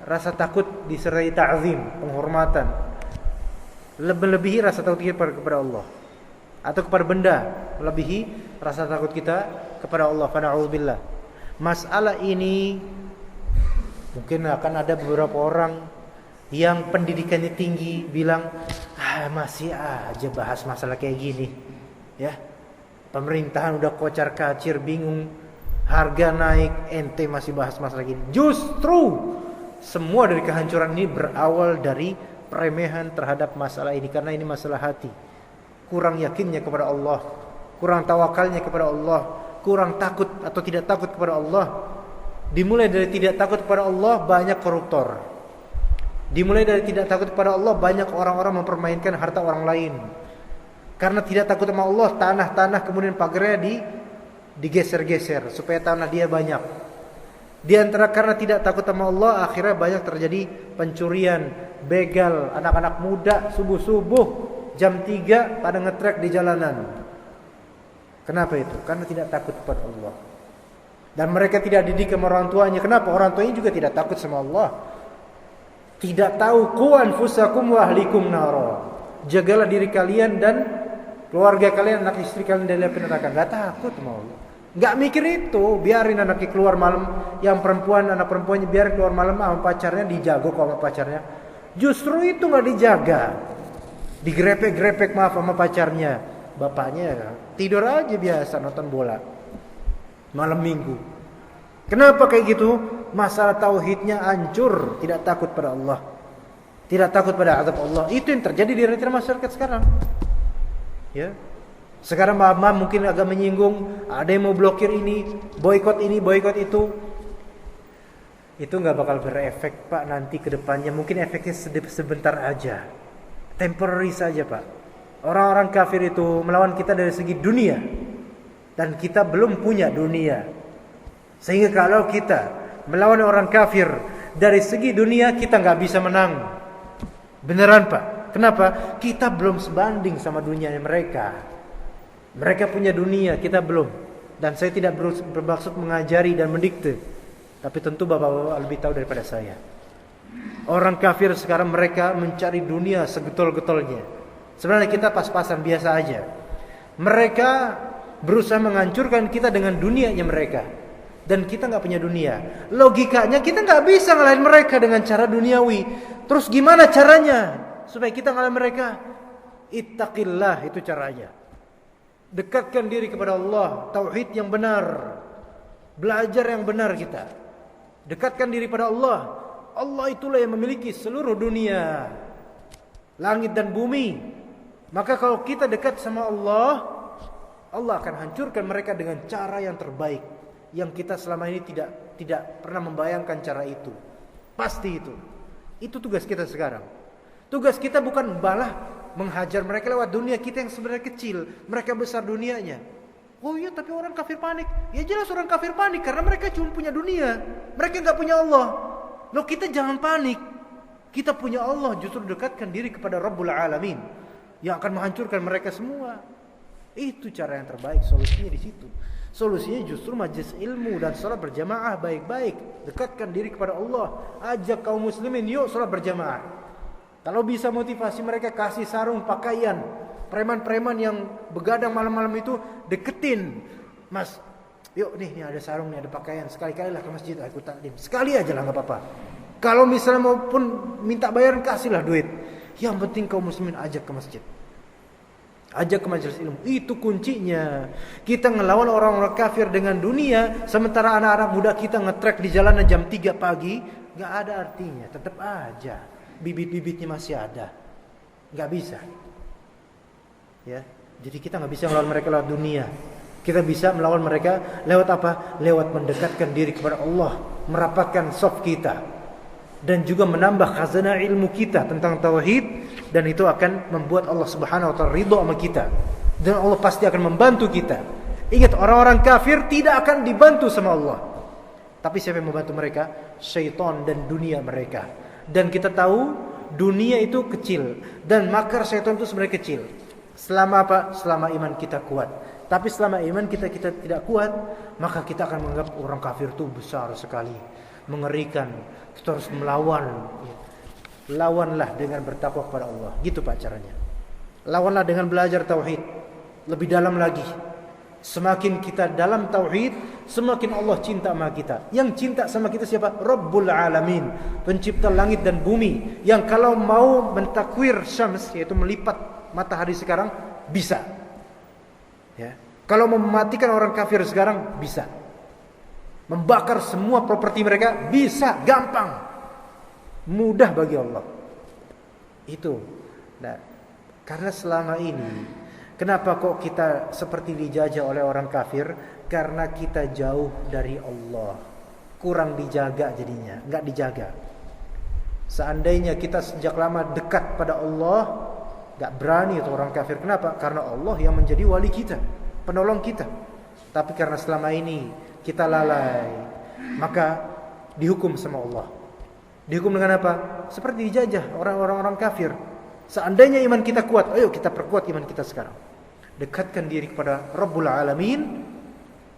rasa takut disertai ta'zim, penghormatan, melebihi rasa takut kita kepada Allah, atau kepada benda melebihi rasa takut kita kepada Allah. Fana'udzubillah. Masalah ini mungkin akan ada beberapa orang yang pendidikannya tinggi bilang, masih aja bahas masalah kayak gini, ya. Pemerintahan udah kocar-kacir, bingung, harga naik, ente masih bahas masalah gini. Justru semua dari kehancuran ini berawal dari peremehan terhadap masalah ini, karena ini masalah hati. Kurang yakinnya kepada Allah, kurang tawakalnya kepada Allah, kurang takut atau tidak takut kepada Allah. Dimulai dari tidak takut kepada Allah, banyak koruptor. Dimulai dari tidak takut kepada Allah, banyak orang-orang mempermainkan harta orang lain. Karena tidak takut sama Allah, tanah-tanah kemudian pagarnya digeser-geser supaya tanah dia banyak. Di antara karena tidak takut sama Allah, akhirnya banyak terjadi pencurian, begal, anak-anak muda subuh-subuh jam 3 pada ngetrek di jalanan. Kenapa itu? Karena tidak takut kepada Allah. Dan mereka tidak didik sama orang tuanya. Kenapa? Orang tuanya juga tidak takut sama Allah. Tidak tahu qu anfusakum wa ahlikum nara. Jagalah diri kalian dan keluarga kalian, anak istri kalian dari api neraka. Enggak takut sama Allah. Enggak mikir itu. Biarin anaknya keluar malam, yang perempuan, anak perempuannya biarin keluar malam sama pacarnya, dijago kok sama pacarnya. Justru itu enggak dijaga. Digrepek-grepek maaf sama pacarnya. Bapaknya tidur aja biasa nonton bola malam minggu. Kenapa kayak gitu? Masalah tauhidnya hancur, tidak takut pada Allah, tidak takut pada azab Allah. Itu yang terjadi di realita masyarakat sekarang. Ya, sekarang mama mungkin agak menyinggung, ada yang mau blokir ini, boikot itu. Itu nggak bakal berefek Pak nanti ke depannya. Mungkin efeknya sebentar aja, temporary saja Pak. Orang-orang kafir itu melawan kita dari segi dunia, dan kita belum punya dunia. Sehingga kalau kita melawan orang kafir dari segi dunia, kita nggak bisa menang. Beneran Pak. Kenapa? Kita belum sebanding sama dunia mereka. Mereka punya dunia, kita belum. Dan saya tidak bermaksud mengajari dan mendikte, tapi tentu bapak-bapak lebih tahu daripada saya. Orang kafir sekarang mereka mencari dunia segetol-getolnya. Sebenarnya kita pas-pasan biasa aja. Mereka berusaha menghancurkan kita dengan dunianya mereka, dan kita nggak punya dunia. Logikanya kita nggak bisa ngalahin mereka dengan cara duniawi. Terus gimana caranya supaya kita ngalahin mereka? Ittaqillah, itu caranya. Dekatkan diri kepada Allah, tauhid yang benar, belajar yang benar kita. Dekatkan diri pada Allah. Allah itulah yang memiliki seluruh dunia, langit dan bumi. Maka kalau kita dekat sama Allah, Allah akan hancurkan mereka dengan cara yang terbaik, yang kita selama ini tidak pernah membayangkan cara itu. Pasti itu. Itu tugas kita sekarang. Tugas kita bukan balah menghajar mereka lewat dunia kita yang sebenarnya kecil, mereka besar dunianya. Oh iya, tapi orang kafir panik. Ya jelas orang kafir panik karena mereka cuma punya dunia, mereka nggak punya Allah. Loh, kita jangan panik. Kita punya Allah, justru dekatkan diri kepada Rabbul Alamin yang akan menghancurkan mereka semua. Itu cara yang terbaik, solusinya di situ. Solusinya justru majelis ilmu dan salat berjamaah baik-baik. Dekatkan diri kepada Allah. Ajak kaum muslimin, yuk salat berjamaah. Kalau bisa motivasi mereka, kasih sarung, pakaian. Preman-preman yang begadang malam-malam itu deketin. Mas, yuk nih ada sarung, nih ada pakaian. Sekali-kali lah ke masjid aku taklim. Sekali aja lah gak apa-apa. Kalau misalnya maupun minta bayaran, kasihlah duit. Yang penting kaum muslimin ajak ke masjid, ajak ke majelis ilmu. Itu kuncinya. Kita ngelawan orang-orang kafir dengan dunia, sementara anak-anak muda kita ngetrek di jalanan jam 3 pagi, gak ada artinya. Tetap aja bibit-bibitnya masih ada. Gak bisa. Ya, jadi kita gak bisa melawan mereka lewat dunia. Kita bisa melawan mereka lewat apa? Lewat mendekatkan diri kepada Allah, merapatkan soft kita, dan juga menambah khazanah ilmu kita tentang tauhid, dan itu akan membuat Allah Subhanahu wa taala ridha sama kita, dan Allah pasti akan membantu kita. Ingat, orang-orang kafir tidak akan dibantu sama Allah. Tapi siapa yang membantu mereka? Syaitan dan dunia mereka. Dan kita tahu dunia itu kecil, dan makar syaitan itu sebenarnya kecil. Selama apa? Selama iman kita kuat. Tapi selama iman kita tidak kuat, maka kita akan menganggap orang kafir itu besar sekali, mengerikan. Kita harus melawan. Lawanlah dengan bertakwa kepada Allah. Gitu Pak caranya. Lawanlah dengan belajar tauhid lebih dalam lagi. Semakin kita dalam tauhid, semakin Allah cinta sama kita. Yang cinta sama kita siapa? Rabbul Alamin, pencipta langit dan bumi, yang kalau mau mentakwir syams, yaitu melipat matahari sekarang, bisa. Ya. Kalau mematikan orang kafir sekarang, bisa. Membakar semua properti mereka, bisa, gampang, mudah bagi Allah. Itu. Nah, karena selama ini, kenapa kok kita seperti dijajah oleh orang kafir? Karena kita jauh dari Allah, kurang dijaga jadinya, nggak dijaga. Seandainya kita sejak lama dekat pada Allah, nggak berani itu orang kafir. Kenapa? Karena Allah yang menjadi wali kita, penolong kita. Tapi karena selama ini kita lalai, maka dihukum sama Allah. Dihukum dengan apa? Seperti dijajah orang-orang kafir. Seandainya iman kita kuat, ayo kita perkuat iman kita sekarang. dekatkan diri kepada Rabbul Alamin,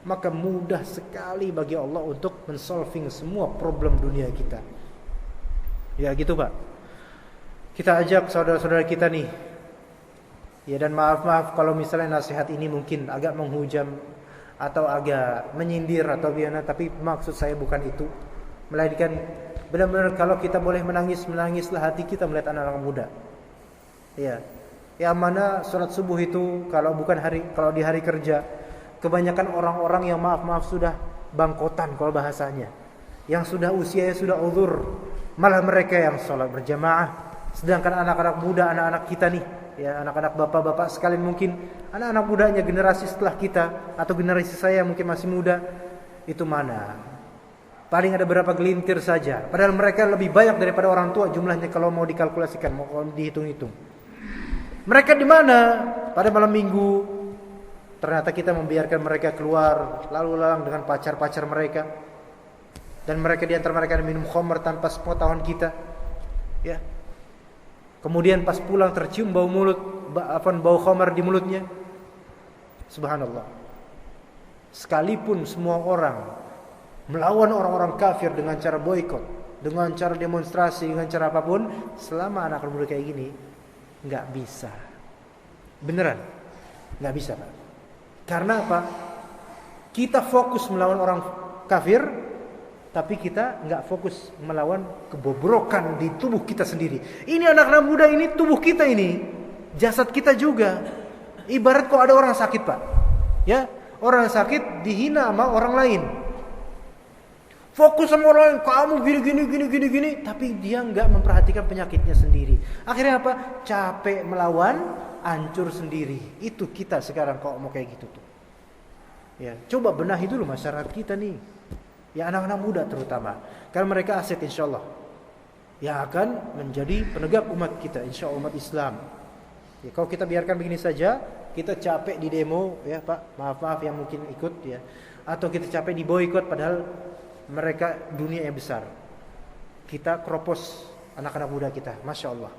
maka mudah sekali bagi Allah untuk mensolving semua problem dunia kita. Ya gitu Pak. Kita ajak saudara-saudara kita nih. Ya, dan maaf kalau misalnya nasihat ini mungkin agak menghujam atau agak menyindir atau gimana, tapi maksud saya bukan itu. Melainkan benar-benar kalau kita boleh menangislah hati kita melihat anak-anak muda. Ya. Yang mana sholat subuh itu kalau di hari kerja, kebanyakan orang-orang yang maaf sudah bangkotan kalau bahasanya. Yang sudah usianya sudah uzur, malah mereka yang sholat berjamaah. Sedangkan anak-anak muda, anak-anak kita nih, ya anak-anak bapak-bapak sekalian, mungkin anak-anak mudanya generasi setelah kita atau generasi saya mungkin masih muda, itu mana? Paling ada berapa gelintir saja. Padahal mereka lebih banyak daripada orang tua jumlahnya kalau mau dikalkulasikan, mau dihitung-hitung. Mereka di mana? Pada malam minggu ternyata kita membiarkan mereka keluar lalu lalang dengan pacar-pacar mereka, dan mereka di antara mereka minum khamr tanpa sepengetahuan kita. Ya. Kemudian pas pulang tercium bau khamr di mulutnya. Subhanallah. Sekalipun semua orang melawan orang-orang kafir dengan cara boikot, dengan cara demonstrasi, dengan cara apapun, selama anak muda kayak gini, nggak bisa. Beneran, nggak bisa Pak. Karena apa? Kita fokus melawan orang kafir, tapi kita nggak fokus melawan kebobrokan di tubuh kita sendiri. Ini anak-anak muda ini, tubuh kita ini, jasad kita juga. Ibarat kok ada orang sakit Pak, ya orang sakit dihina sama orang lain. Fokus sama orang lain, kamu gini, tapi dia nggak memperhatikan penyakitnya sendiri. Akhirnya apa? Capek melawan, hancur sendiri. Itu kita sekarang kalau mau kayak gitu tuh. Ya, coba benahi dulu masyarakat kita nih. Ya anak-anak muda terutama, karena mereka aset insyaallah yang akan menjadi penegak umat kita, insyaallah umat Islam. Ya, kalau kita biarkan begini saja, kita capek di demo, ya Pak, maaf yang mungkin ikut ya, atau kita capek di boikot padahal mereka dunia yang besar. Kita keropos anak-anak muda kita, masya Allah.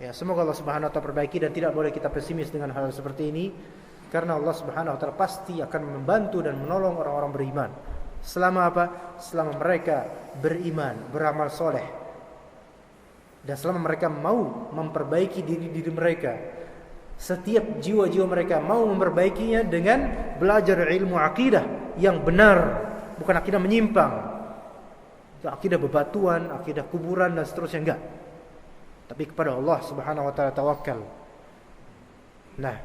Ya, semoga Allah Subhanahu Wa Taala perbaiki, dan tidak boleh kita pesimis dengan hal seperti ini, karena Allah Subhanahu Wa Taala pasti akan membantu dan menolong orang-orang beriman. Selama apa? Selama mereka beriman, beramal soleh, dan selama mereka mau memperbaiki diri mereka. Setiap jiwa-jiwa mereka mau memperbaikinya dengan belajar ilmu akidah yang benar, bukan akidah menyimpang, akidah bebatuan, akidah kuburan dan seterusnya, enggak. Tapi kepada Allah Subhanahu Wa Taala tawakal. Nah,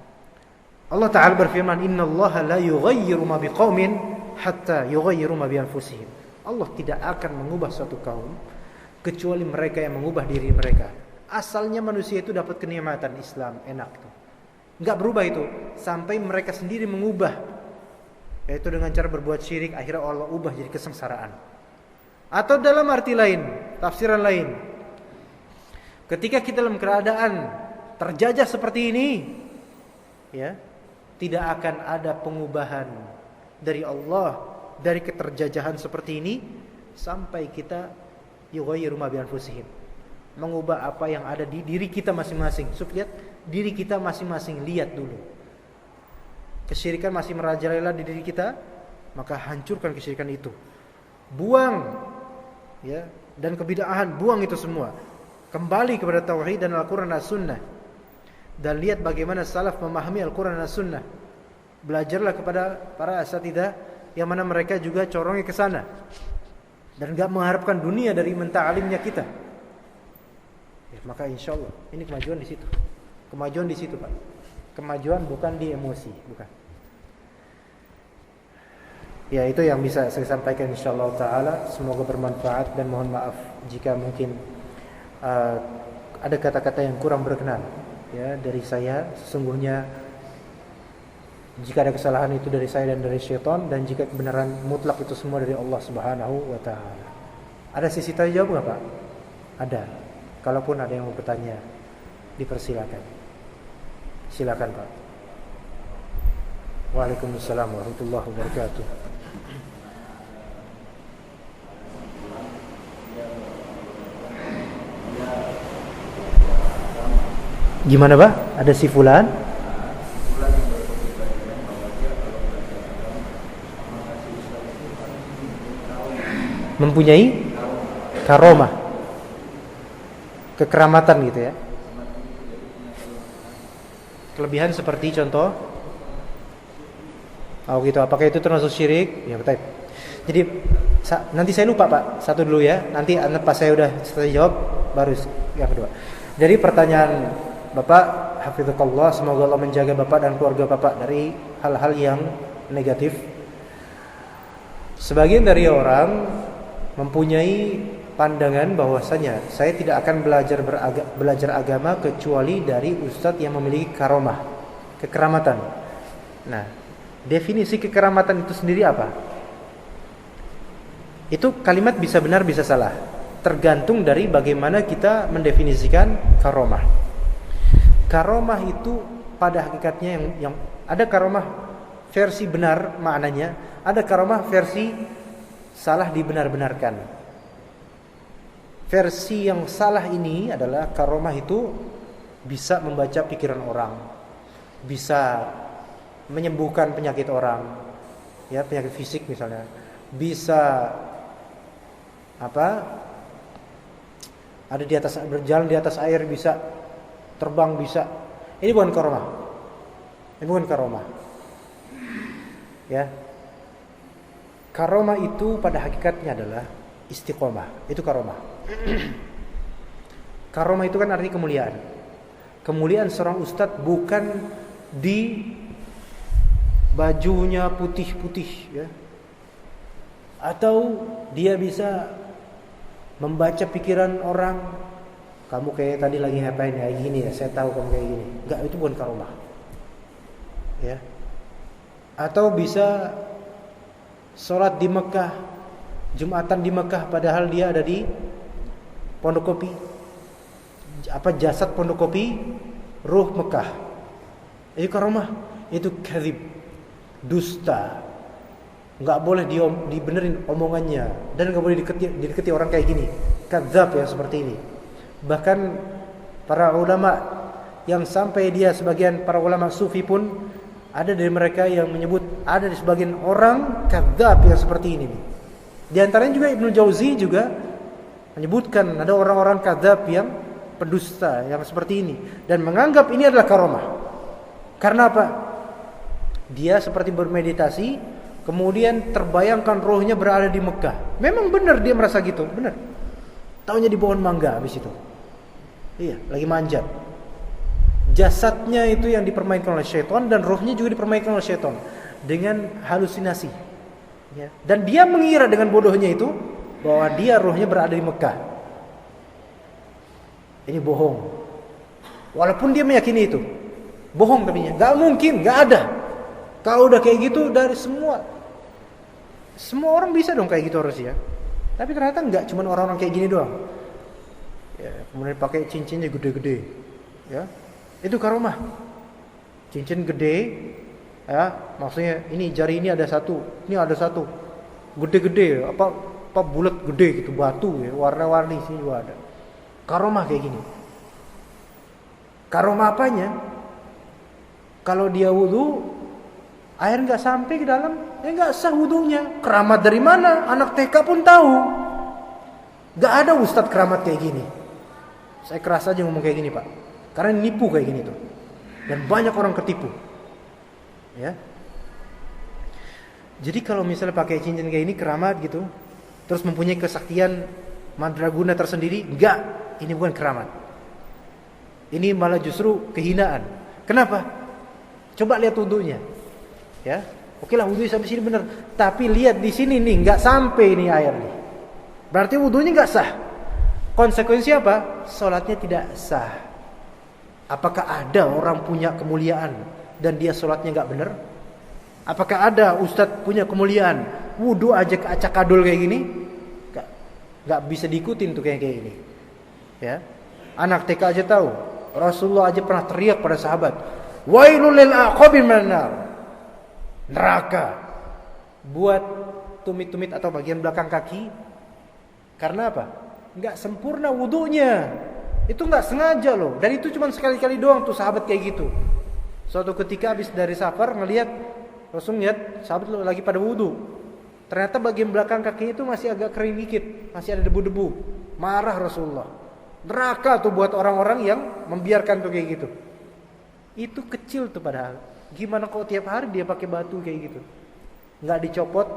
Allah Taala berfirman, "Innallaha la yughayyiru ma biqaumin hatta yughayyiru ma bi anfusihim." Allah tidak akan mengubah suatu kaum kecuali mereka yang mengubah diri mereka. Asalnya manusia itu dapat kenikmatan Islam, enak tuh. Enggak berubah itu sampai mereka sendiri mengubah, yaitu dengan cara berbuat syirik, akhirnya Allah ubah jadi kesengsaraan. Atau dalam arti lain, tafsiran lain, ketika kita dalam keadaan terjajah seperti ini, ya, tidak akan ada pengubahan dari Allah dari keterjajahan seperti ini sampai kita yughayyiru ma bi anfusihim, mengubah apa yang ada di diri kita masing-masing. Lihat diri kita masing-masing, lihat dulu. Kesyirikan masih merajalela di diri kita, maka hancurkan kesyirikan itu. Buang, ya, dan kebid'ahan, buang itu semua. Kembali kepada tauhid dan Al-Qur'an dan Sunnah. Dan lihat bagaimana salaf memahami Al-Qur'an dan Sunnah. Belajarlah kepada para asatidzah yang mana mereka juga corongnya ke sana. Dan enggak mengharapkan dunia dari menta'alimnya kita. Ya, maka insyaallah ini kemajuan di situ. Kemajuan di situ, Pak. Kemajuan bukan di emosi, bukan. Ya, itu yang bisa saya sampaikan insyaallah taala. Semoga bermanfaat, dan mohon maaf jika mungkin ada kata-kata yang kurang berkenan ya dari saya. Sesungguhnya jika ada kesalahan itu dari saya dan dari syaitan, dan jika kebenaran mutlak itu semua dari Allah Subhanahu wa taala. Ada sisi tanya jawab enggak, Pak? Ada. Kalaupun ada yang mau bertanya, dipersilakan. Silakan, Pak. Waalaikumsalam warahmatullahi wabarakatuh. Gimana, Pak? Ada si fulan? mempunyai karomah, kekeramatan gitu ya. Kelebihan seperti contoh, gitu. Apakah itu termasuk syirik? Ya betul. Jadi nanti saya lupa Pak, satu dulu ya. Nanti pas saya udah selesai jawab, baru yang kedua. Jadi pertanyaan Bapak, hafizakallah, semoga Allah menjaga Bapak dan keluarga Bapak dari hal-hal yang negatif. Sebagian dari orang mempunyai pandangan bahwasanya saya tidak akan belajar agama kecuali dari ustadz yang memiliki karomah, kekeramatan. Nah, definisi kekeramatan itu sendiri apa? Itu kalimat bisa benar bisa salah, tergantung dari bagaimana kita mendefinisikan karomah. Karomah itu pada hakikatnya yang ada karomah versi benar maknanya, ada karomah versi salah dibenar-benarkan. Versi yang salah ini adalah karomah itu bisa membaca pikiran orang, bisa menyembuhkan penyakit orang, ya penyakit fisik misalnya, bisa ada di atas, berjalan di atas air bisa, terbang bisa. Ini bukan karomah. Ini bukan karomah. Ya. Karomah itu pada hakikatnya adalah istiqomah. Itu karomah. Karomah itu kan arti kemuliaan. Kemuliaan seorang ustadz bukan di bajunya putih-putih ya. Atau dia bisa membaca pikiran orang. Kamu kayak tadi lagi ngapain kayak gini ya, saya tahu kamu kayak gini. Enggak, itu bukan karomah. Ya. Atau bisa sholat di Mekah, Jumatan di Mekah padahal dia ada di Pondok Kopi. Jasad Pondok Kopi, ruh Mekah. Itu karomah, itu kadzib, dusta. Enggak boleh dibenerin omongannya dan enggak boleh didekati orang kayak gini. Kadzab yang seperti ini. Bahkan para ulama yang sampai dia sebagian para ulama sufi pun ada dari mereka yang menyebut ada di sebagian orang kadzab yang seperti ini. Di antaranya juga Ibnu Jauzi juga menyebutkan ada orang-orang kadzab yang pendusta yang seperti ini dan menganggap ini adalah karomah. Karena apa? Dia seperti bermeditasi, kemudian terbayangkan rohnya berada di Mekah. Memang benar dia merasa gitu, benar. Taunya di pohon mangga habis itu. Iya, lagi manjat. Jasadnya itu yang dipermainkan oleh syaitan dan rohnya juga dipermainkan oleh syaitan dengan halusinasi. Ya. Dan dia mengira dengan bodohnya itu bahwa dia rohnya berada di Mekah. Ini bohong. Walaupun dia meyakini itu, bohong tapinya. Gak mungkin, gak ada. Kalau udah kayak gitu dari semua orang bisa dong kayak gitu harusnya. Tapi ternyata enggak, cuma orang-orang kayak gini doang. Ya, kemudian pakai cincinnya gede-gede. Ya. Itu karomah. Cincin gede, ya, maksudnya ini jari ini ada satu, ini ada satu. Gede-gede, apa bulat gede gitu, batu ya, warna-warni sini juga ada. Karomah kayak gini. Karomah apanya? Kalau dia wudu, air enggak sampai ke dalam, ya enggak sah wudunya. Keramat dari mana? Anak TK pun tahu. Enggak ada ustadz keramat kayak gini. Saya keras aja ngomong kayak gini, Pak. Karena nipu kayak gini tuh. Dan banyak orang ketipu. Ya. Jadi kalau misalnya pakai cincin kayak ini keramat gitu, terus mempunyai kesaktian mandraguna tersendiri, enggak, ini bukan keramat. Ini malah justru kehinaan. Kenapa? Coba lihat wudunya. Ya. Oke lah wudunya sampai sini benar, tapi lihat di sini nih enggak sampai ini air nih. Berarti wudunya enggak sah. Konsekuensi apa? Salatnya tidak sah. Apakah ada orang punya kemuliaan dan dia sholatnya nggak benar? Apakah ada ustadz punya kemuliaan wudu aja acak-adul kayak gini? Nggak bisa diikutin tuh kayak gini. Ya, anak TK aja tahu. Rasulullah aja pernah teriak pada sahabat, "Wailul lil aqabi minan nar." Neraka buat tumit-tumit atau bagian belakang kaki. Karena apa? Nggak sempurna wudunya. Itu nggak sengaja loh, dan itu cuma sekali-kali doang tuh sahabat kayak gitu. Suatu ketika habis dari safar ngelihat Rasul lihat sahabat lagi pada wudu, Ternyata bagian belakang kakinya itu masih agak kering dikit, masih ada debu-debu. Marah Rasulullah. Neraka tuh buat orang-orang yang membiarkan tuh kayak gitu. Itu kecil tuh padahal. Gimana kalau tiap hari dia pakai batu kayak gitu? Nggak dicopot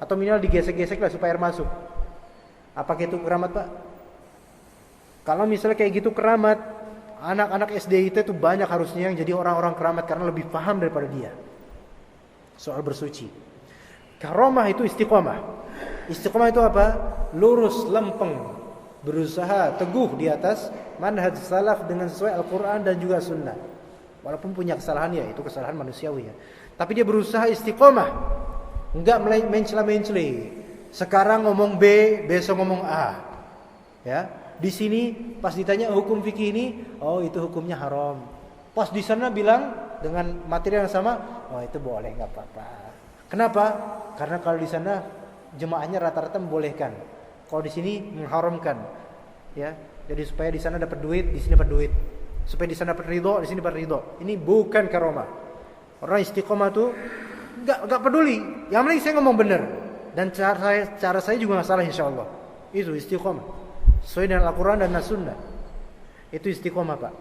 atau minimal digesek-gesek lah supaya air masuk. Apakah itu keramat, Pak? Kalau misalnya kayak gitu keramat, anak-anak SD itu banyak harusnya yang jadi orang-orang keramat karena lebih paham daripada dia soal bersuci. Karomah itu istiqomah. Istiqomah itu apa? Lurus, lempeng, berusaha teguh di atas manhaj salaf dengan sesuai Al-Quran dan juga Sunnah. Walaupun punya kesalahan ya, itu kesalahan manusiawi ya. Tapi dia berusaha istiqomah, enggak mencela-mencela. Sekarang ngomong B, besok ngomong A. Ya, di sini pas ditanya hukum fikih ini, oh itu hukumnya haram. Pas di sana bilang dengan materi yang sama, oh itu boleh, nggak apa-apa. Kenapa? Karena kalau di sana jemaahnya rata-rata membolehkan. Kalau di sini mengharamkan. Ya, jadi supaya di sana dapat duit, di sini dapat duit. Supaya di sana dapat ridho, di sini dapat ridho. Ini bukan karomah. Orang istiqomah tuh nggak peduli. Yang penting saya ngomong benar. Dan cara saya juga nggak salah insyaallah. Itu istiqomah. Sesuai dengan Al-Quran dan As-Sunnah. Itu istiqomah, Pak.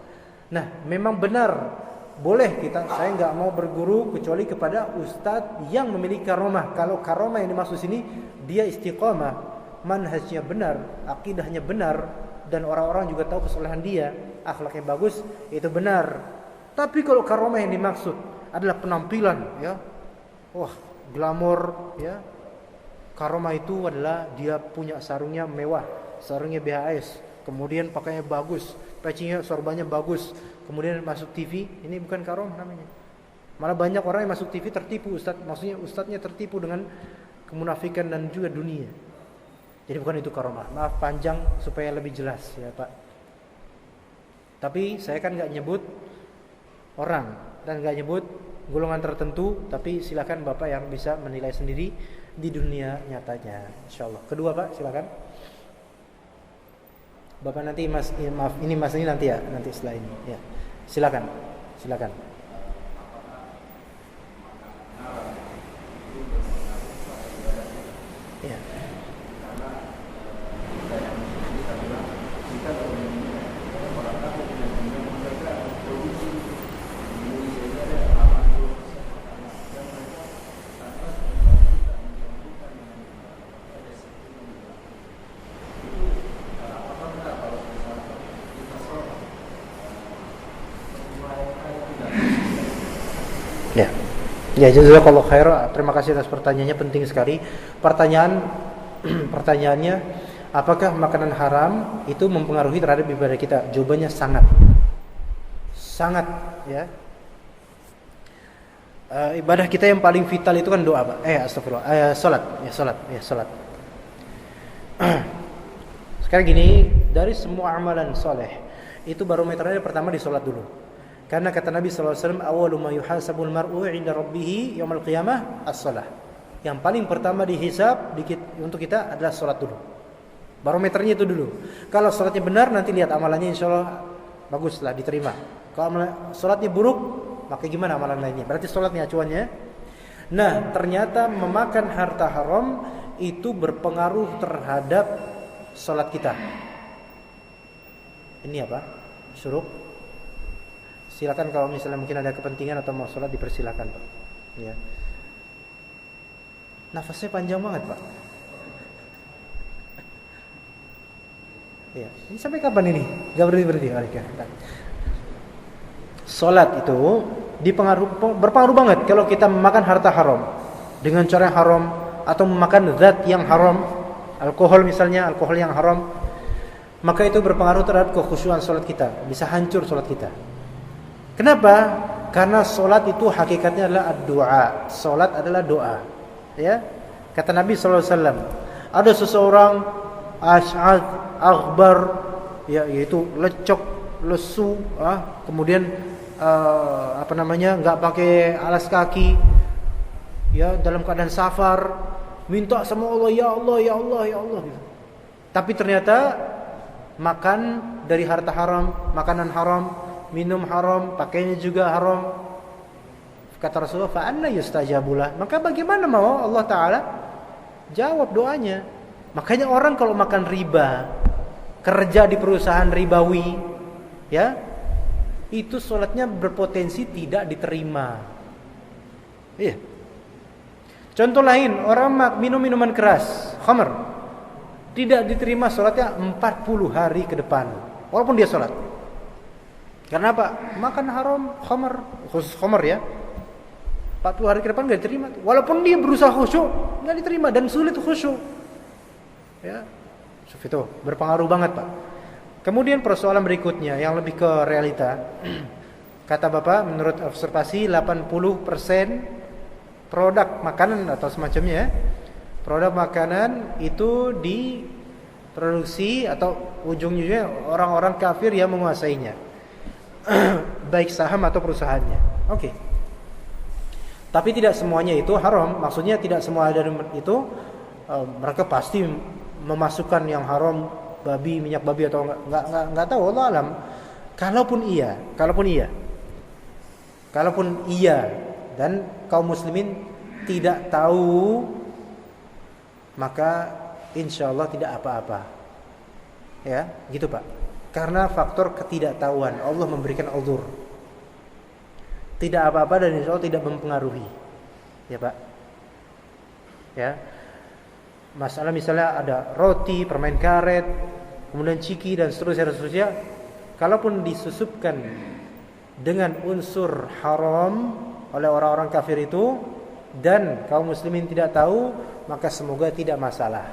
Nah, memang benar. Boleh saya nggak mau berguru kecuali kepada ustadz yang memiliki karomah. Kalau karomah yang dimaksud sini, dia istiqomah, manhajnya benar, akidahnya benar, dan orang-orang juga tahu kesalahan dia, akhlaknya bagus, itu benar. Tapi kalau karomah yang dimaksud adalah penampilan, ya, wah, glamor, ya. Karomah itu adalah dia punya sarungnya mewah, sarungnya BHS, kemudian pakainya bagus, pecinya sorbannya bagus, kemudian masuk TV, ini bukan karomah namanya. Malah banyak orang yang masuk TV tertipu, maksudnya ustadznya tertipu dengan kemunafikan dan juga dunia. Jadi bukan itu karomah. Maaf panjang supaya lebih jelas ya Pak. Tapi saya kan nggak nyebut orang dan nggak nyebut golongan tertentu, tapi silakan Bapak yang bisa menilai sendiri di dunia nyatanya, insyaallah. Kedua Pak, silakan. Bapak nanti Mas, maaf ini Mas ini nanti ya, nanti setelah ini ya. Silakan. Silakan. Ya. Ya. Ya, jazakallahu khair. Terima kasih atas pertanyaannya, penting sekali. Pertanyaannya, apakah makanan haram itu mempengaruhi terhadap ibadah kita? Jawabannya sangat. Sangat, ya. Ibadah kita yang paling vital itu kan doa, Pak. Astagfirullah. Salat. Sekarang gini, dari semua amalan soleh itu barometernya pertama di salat dulu. Karena kata Nabi SAW, awalu ma yuhasabul mar'u 'inda rabbih yaumil qiyamah as-shalah. Yang paling pertama dihisab untuk kita adalah salat dulu. Barometernya itu dulu. Kalau salatnya benar, nanti lihat amalannya insyaallah baguslah, diterima. Kalau salatnya buruk, maka gimana amalan lainnya? Berarti salatnya acuannya. Nah, ternyata memakan harta haram itu berpengaruh terhadap salat kita. Ini apa? Syuruk. Silakan kalau misalnya mungkin ada kepentingan atau mau sholat dipersilakan Pak. Ya. Nafasnya panjang banget Pak. Ya. Ini sampai kapan ini? Gak berhenti. Sholat itu berpengaruh banget kalau kita memakan harta haram dengan cara yang haram atau memakan zat yang haram, alkohol misalnya, alkohol yang haram, maka itu berpengaruh terhadap kekhusyuan sholat kita, bisa hancur sholat kita. Kenapa? Karena solat itu hakikatnya adalah doa. Solat adalah doa. Ya, kata Nabi SAW. Ada seseorang ash'ad, aghbar, ya, yaitu lecok, lesu, kemudian nggak pakai alas kaki, ya, dalam keadaan safar, minta sama Allah, ya Allah, ya Allah, ya Allah. Gitu. Tapi ternyata makan dari harta haram, makanan haram, minum haram, pakainya juga haram. Kata Rasulullah, fa anna yustajabulah. Maka bagaimana mau Allah Ta'ala Jawab doanya. Makanya orang kalau makan riba, kerja di perusahaan ribawi, ya, itu sholatnya berpotensi tidak diterima. Iya. Contoh lain, orang minum minuman keras, khamr, tidak diterima sholatnya 40 hari ke depan, walaupun dia sholat. Karena apa? Makan haram, khamr, khusus khamr ya, 40 hari ke depan gak diterima. Walaupun dia berusaha khusyuk, gak diterima dan sulit khusyuk. Ya, itu berpengaruh banget Pak. Kemudian persoalan berikutnya yang lebih ke realita. Kata Bapak, menurut observasi 80% produk makanan atau semacamnya ya, produk makanan itu diproduksi atau ujung-ujungnya orang-orang kafir yang menguasainya. Baik saham atau perusahaannya. Oke. Tapi tidak semuanya itu haram. Maksudnya tidak semua dari itu mereka pasti memasukkan yang haram, babi, minyak babi atau enggak tahu, Allah alam. Kalaupun iya dan kaum muslimin tidak tahu, maka insyaallah tidak apa-apa. Ya, gitu Pak. Karena faktor ketidaktahuan, Allah memberikan uzur. Tidak apa-apa dan insyaallah tidak mempengaruhi. Ya Pak. Ya. Masalah misalnya ada roti, permen karet, kemudian ciki dan seterusnya. Kalaupun disusupkan dengan unsur haram oleh orang-orang kafir itu dan kaum muslimin tidak tahu, maka semoga tidak masalah.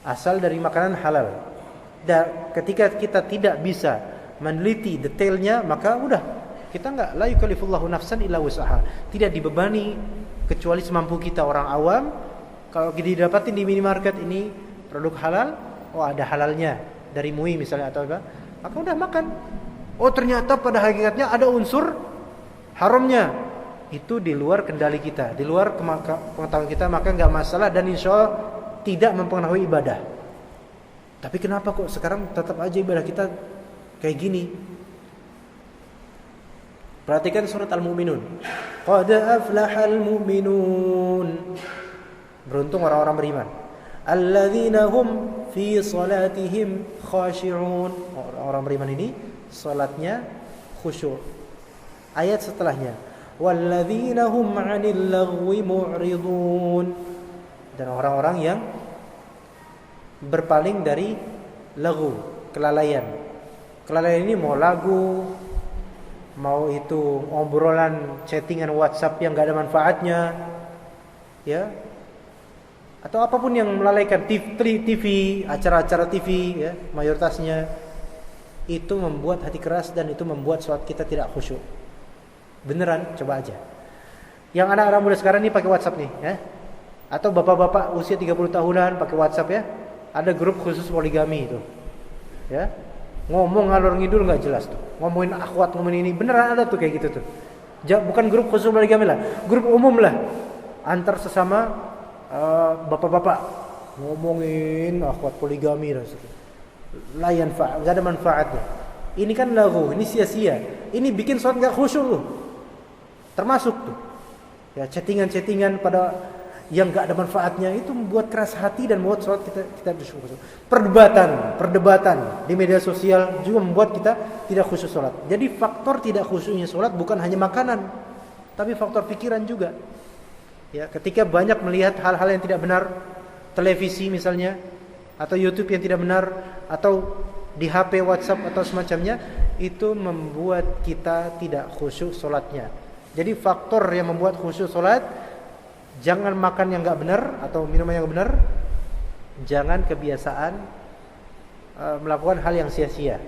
Asal dari makanan halal. Dan ketika kita tidak bisa meneliti detailnya, maka udah, kita enggak, la yukallifullahu nafsan illa wus'aha. Tidak dibebani kecuali semampu kita. Orang awam kalau didapatin di minimarket ini produk halal, oh ada halalnya dari MUI misalnya atau apa, maka udah makan. Oh ternyata pada hakikatnya ada unsur haramnya, itu di luar kendali kita, di luar pengetahuan kita, maka nggak masalah dan insya Allah tidak mempengaruhi ibadah. Tapi kenapa kok sekarang tetap aja ibadah kita kayak gini? Perhatikan surat Al-Mu'minun. Qad aflahal mu'minun. Beruntung orang-orang beriman. Alladzina hum fi salatihim khashi'un. Orang-orang beriman ini salatnya khusyuk. Ayat setelahnya, walladzina hum 'anil lagwi mu'ridun. Dan orang-orang yang berpaling dari lagu, kelalaian. Kelalaian ini mau lagu, mau itu obrolan chattingan WhatsApp yang enggak ada manfaatnya, ya. Atau apapun yang melalaikan, TV, acara-acara TV ya, mayoritasnya itu membuat hati keras dan itu membuat sholat kita tidak khusyuk. Beneran, coba aja. Yang anak-anak muda sekarang ini pakai WhatsApp nih ya. Atau bapak-bapak usia 30 tahunan pakai WhatsApp ya. Ada grup khusus poligami itu. Ya. Ngomong ngalor ngidul enggak jelas tuh. Ngomongin akhwat, ngomongin ini, beneran ada tuh kayak gitu tuh. Bukan grup khusus poligami lah, grup umum lah. Antar sesama bapak-bapak ngomongin akhwat poligami dan sebagainya. La yanfa', enggak ada manfaatnya. Ini kan lagu, ini sia-sia. Ini bikin sholat enggak khusyuk loh. Termasuk tuh. Ya, chattingan-chattingan pada yang enggak ada manfaatnya itu membuat keras hati dan membuat sholat kita khusyuk. Perdebatan di media sosial juga membuat kita tidak khusyuk sholat. Jadi faktor tidak khusyuknya sholat bukan hanya makanan, tapi faktor pikiran juga. Ya, ketika banyak melihat hal-hal yang tidak benar, televisi misalnya, atau YouTube yang tidak benar, atau di HP, WhatsApp atau semacamnya, itu membuat kita tidak khusyuk sholatnya. Jadi faktor yang membuat khusyuk sholat, jangan makan yang enggak benar atau minuman yang benar, jangan kebiasaan melakukan hal yang sia-sia.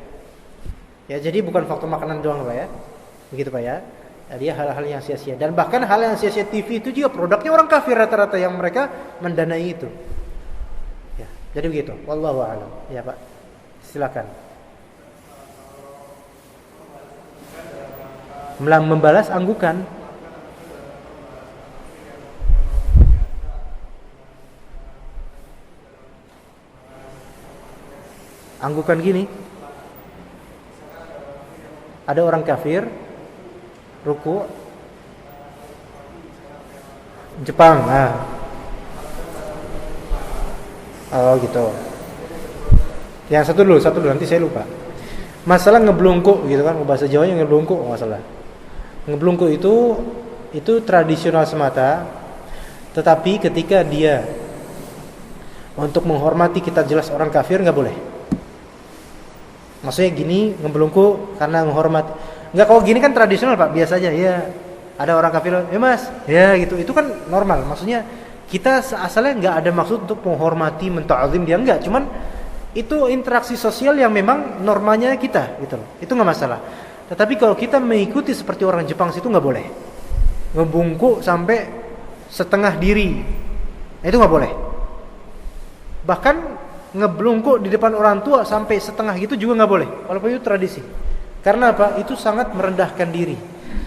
Ya, jadi bukan faktor makanan doang Pak ya. Begitu Pak ya. Dia hal-hal yang sia-sia. Dan bahkan hal yang sia-sia TV itu juga produknya orang kafir rata-rata yang mereka mendanai itu. Ya, jadi begitu. Wallahu a'lam. Ya Pak. Silakan. Membalas anggukan. Anggukan gini. Ada orang kafir ruku Jepang. Nah, Oh gitu. Yang satu dulu nanti saya lupa. Masalah ngeblungkuk gitu kan, bahasa Jawanya ngeblungkuk masalah. Ngeblungkuk itu tradisional semata, tetapi ketika dia untuk menghormati kita jelas orang kafir nggak boleh. Maksudnya gini, ngeblungkuk karena menghormati. Nggak, kalau gini kan tradisional Pak, biasa aja ya. Ada orang kafir, Mas, ya gitu. Itu kan normal. Maksudnya kita asalnya nggak ada maksud untuk menghormati, menta'zim dia, enggak. Cuman itu interaksi sosial yang memang normanya kita gitu loh. Itu nggak masalah. Tetapi kalau kita mengikuti seperti orang Jepang situ nggak boleh. Ngebungkuk sampai setengah diri. Itu nggak boleh. Bahkan ngeblungkuk di depan orang tua sampai setengah gitu juga nggak boleh. Walaupun itu tradisi. Karena apa? Itu sangat merendahkan diri.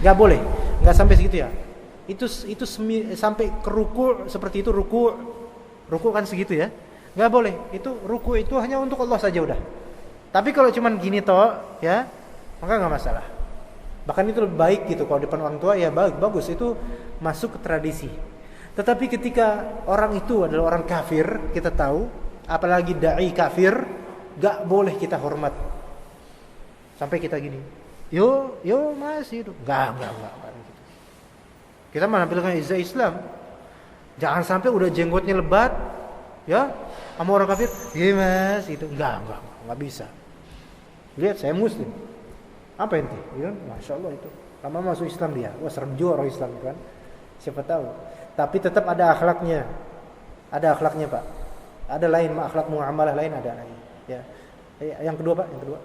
Nggak boleh. Nggak sampai segitu ya. Itu sampai ke ruku seperti itu, ruku kan segitu ya. Nggak boleh. Itu ruku itu hanya untuk Allah saja udah. Tapi kalau cuman gini toh ya, maka nggak masalah. Bahkan itu lebih baik gitu kalau depan orang tua ya, bagus, itu masuk ke tradisi. Tetapi ketika orang itu adalah orang kafir, kita tahu, apalagi dai kafir, nggak boleh kita hormat. Sampai kita gini, yo Mas itu, nggak gitu. Kita menampilkan izah Islam. Jangan sampai udah jenggotnya lebat, ya, sama orang kafir, iya Mas itu, nggak bisa. Lihat saya Muslim. Apa ente? Ya, Masya Allah itu. Lama masuk Islam dia. Wah serem juga orang Islam kan. Siapa tahu. Tapi tetap ada akhlaknya. Ada akhlaknya Pak. Ada lain akhlak muamalah lain ada lagi. Ya. Yang kedua Pak, yang kedua.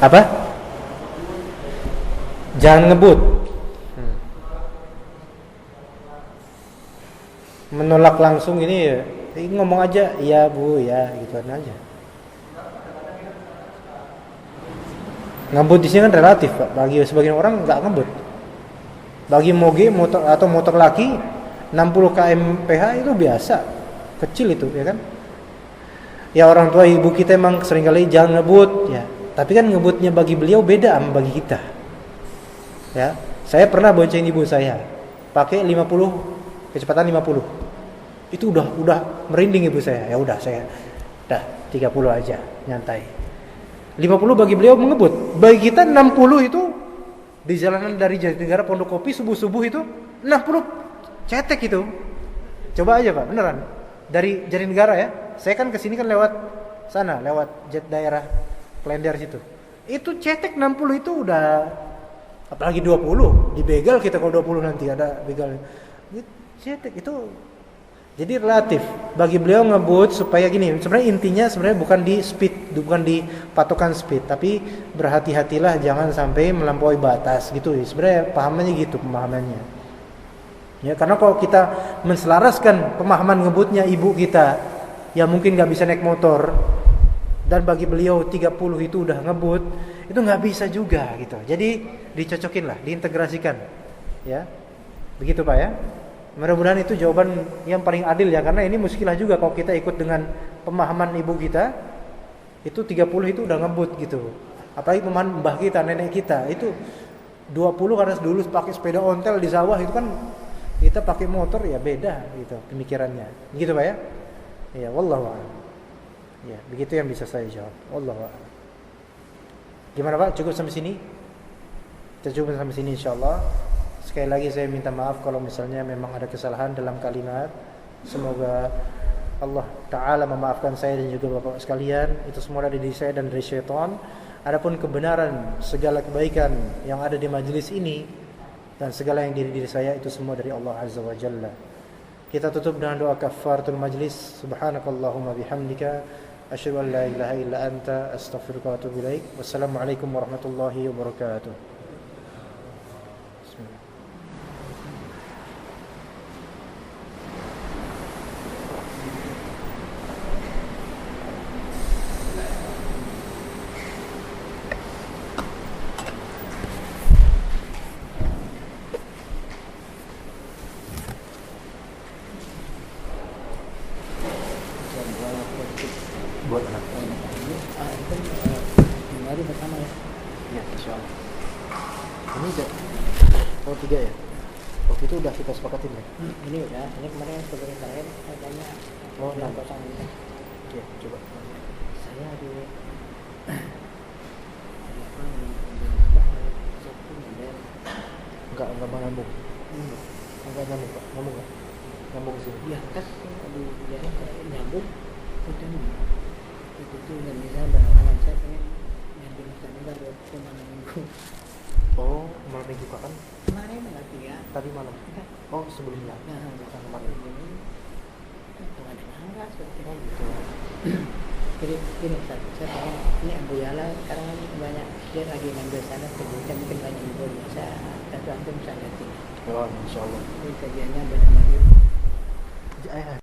Apa? Jangan ngebut. Menolak langsung ini ya, ngomong aja, iya Bu, ya gitu aja. Ngebut di sini kan relatif Pak. Bagi sebagian orang nggak ngebut. Bagi moge motor atau motor laki 60 km/h itu biasa, kecil itu ya kan. Ya orang tua ibu kita emang seringkali jangan ngebut ya. Tapi kan ngebutnya bagi beliau beda sama bagi kita. Ya, saya pernah bonceng ibu saya pakai 50 kecepatan 50. Itu udah merinding ibu saya. Ya udah saya dah 30 aja, nyantai. 50 bagi beliau mengebut. Bagi kita 60 itu di jalanan dari Jatinegara Pondok Kopi subuh-subuh itu 60 cetek itu. Coba aja Pak, beneran. Dari Jatinegara ya. Saya kan kesini kan lewat sana, lewat daerah Klender situ. Itu cetek 60 itu udah, apalagi 20, dibegal kita kalau 20 nanti ada begal. Cetek itu. Jadi relatif. Bagi beliau ngebut supaya gini, sebenarnya intinya sebenarnya bukan di speed, bukan di patokan speed, tapi berhati-hatilah jangan sampai melampaui batas gitu. Sebenarnya pahamannya gitu pemahamannya. Ya, karena kalau kita menselaraskan pemahaman ngebutnya ibu kita yang mungkin nggak bisa naik motor, dan bagi beliau 30 itu udah ngebut, itu nggak bisa juga gitu. Jadi dicocokin lah, diintegrasikan, ya, begitu Pak ya. Mudah-mudahan itu jawaban yang paling adil ya, karena ini muskilah juga kalau kita ikut dengan pemahaman ibu kita, itu 30 itu udah ngebut gitu. Apalagi pemahaman mbah kita, nenek kita, itu 20 karena dulu pakai sepeda ontel di sawah itu kan, kita pakai motor ya beda gitu pemikirannya. Begitu Pak ya? Ya, wallahu a'lam. Ya, begitu yang bisa saya jawab. Wallahu a'lam. Gimana Pak? Cukup sampai sini? Kita cukup sampai sini insyaallah. Sekali lagi saya minta maaf kalau misalnya memang ada kesalahan dalam kalimat. Semoga Allah Ta'ala memaafkan saya dan juga Bapak sekalian. Itu semua dari diri saya dan dari syaitan. Adapun kebenaran, segala kebaikan yang ada di majelis ini dan segala yang diri saya itu semua dari Allah Azza wa Jalla. Kita tutup dengan doa kafaratul majlis. Subhanakallahumma bihamdika asyhadu an la ilaha illa anta astaghfiruka wa atubu ilaik. Wassalamualaikum warahmatullahi wabarakatuh. buat anak. Itu yang baru pertama ya. Ya, insyaallah. Ini udah tiga ya. Waktu itu udah kita sepakatin ya. Ini udah, ini kemarin sebelum terakhir katanya Oh, yang 6. kosong ini. Ya, coba. Saya di Enggak nyambung. Enggak nyambung, Pak. Nyambung enggak? Nyambung ke sini. ya kan aduh ya nyambung udah itu nggak bisa belakangan saya pengen nyambung tadi baru kemana minggu Oh, malam minggu kan? kemarin tanggal 3 Tadi malam. Oh, sebelumnya. nah Bukan kemarin. ini tengah tengah seperti Oh, itu. gitu. Jadi gini saya pengen ini Abu Yala sekarang kan banyak dia lagi ngambil sana kerja mungkin banyak ibu saya tentu antum bisa lihat ini Ya, insyaallah. ini kajiannya benar-benar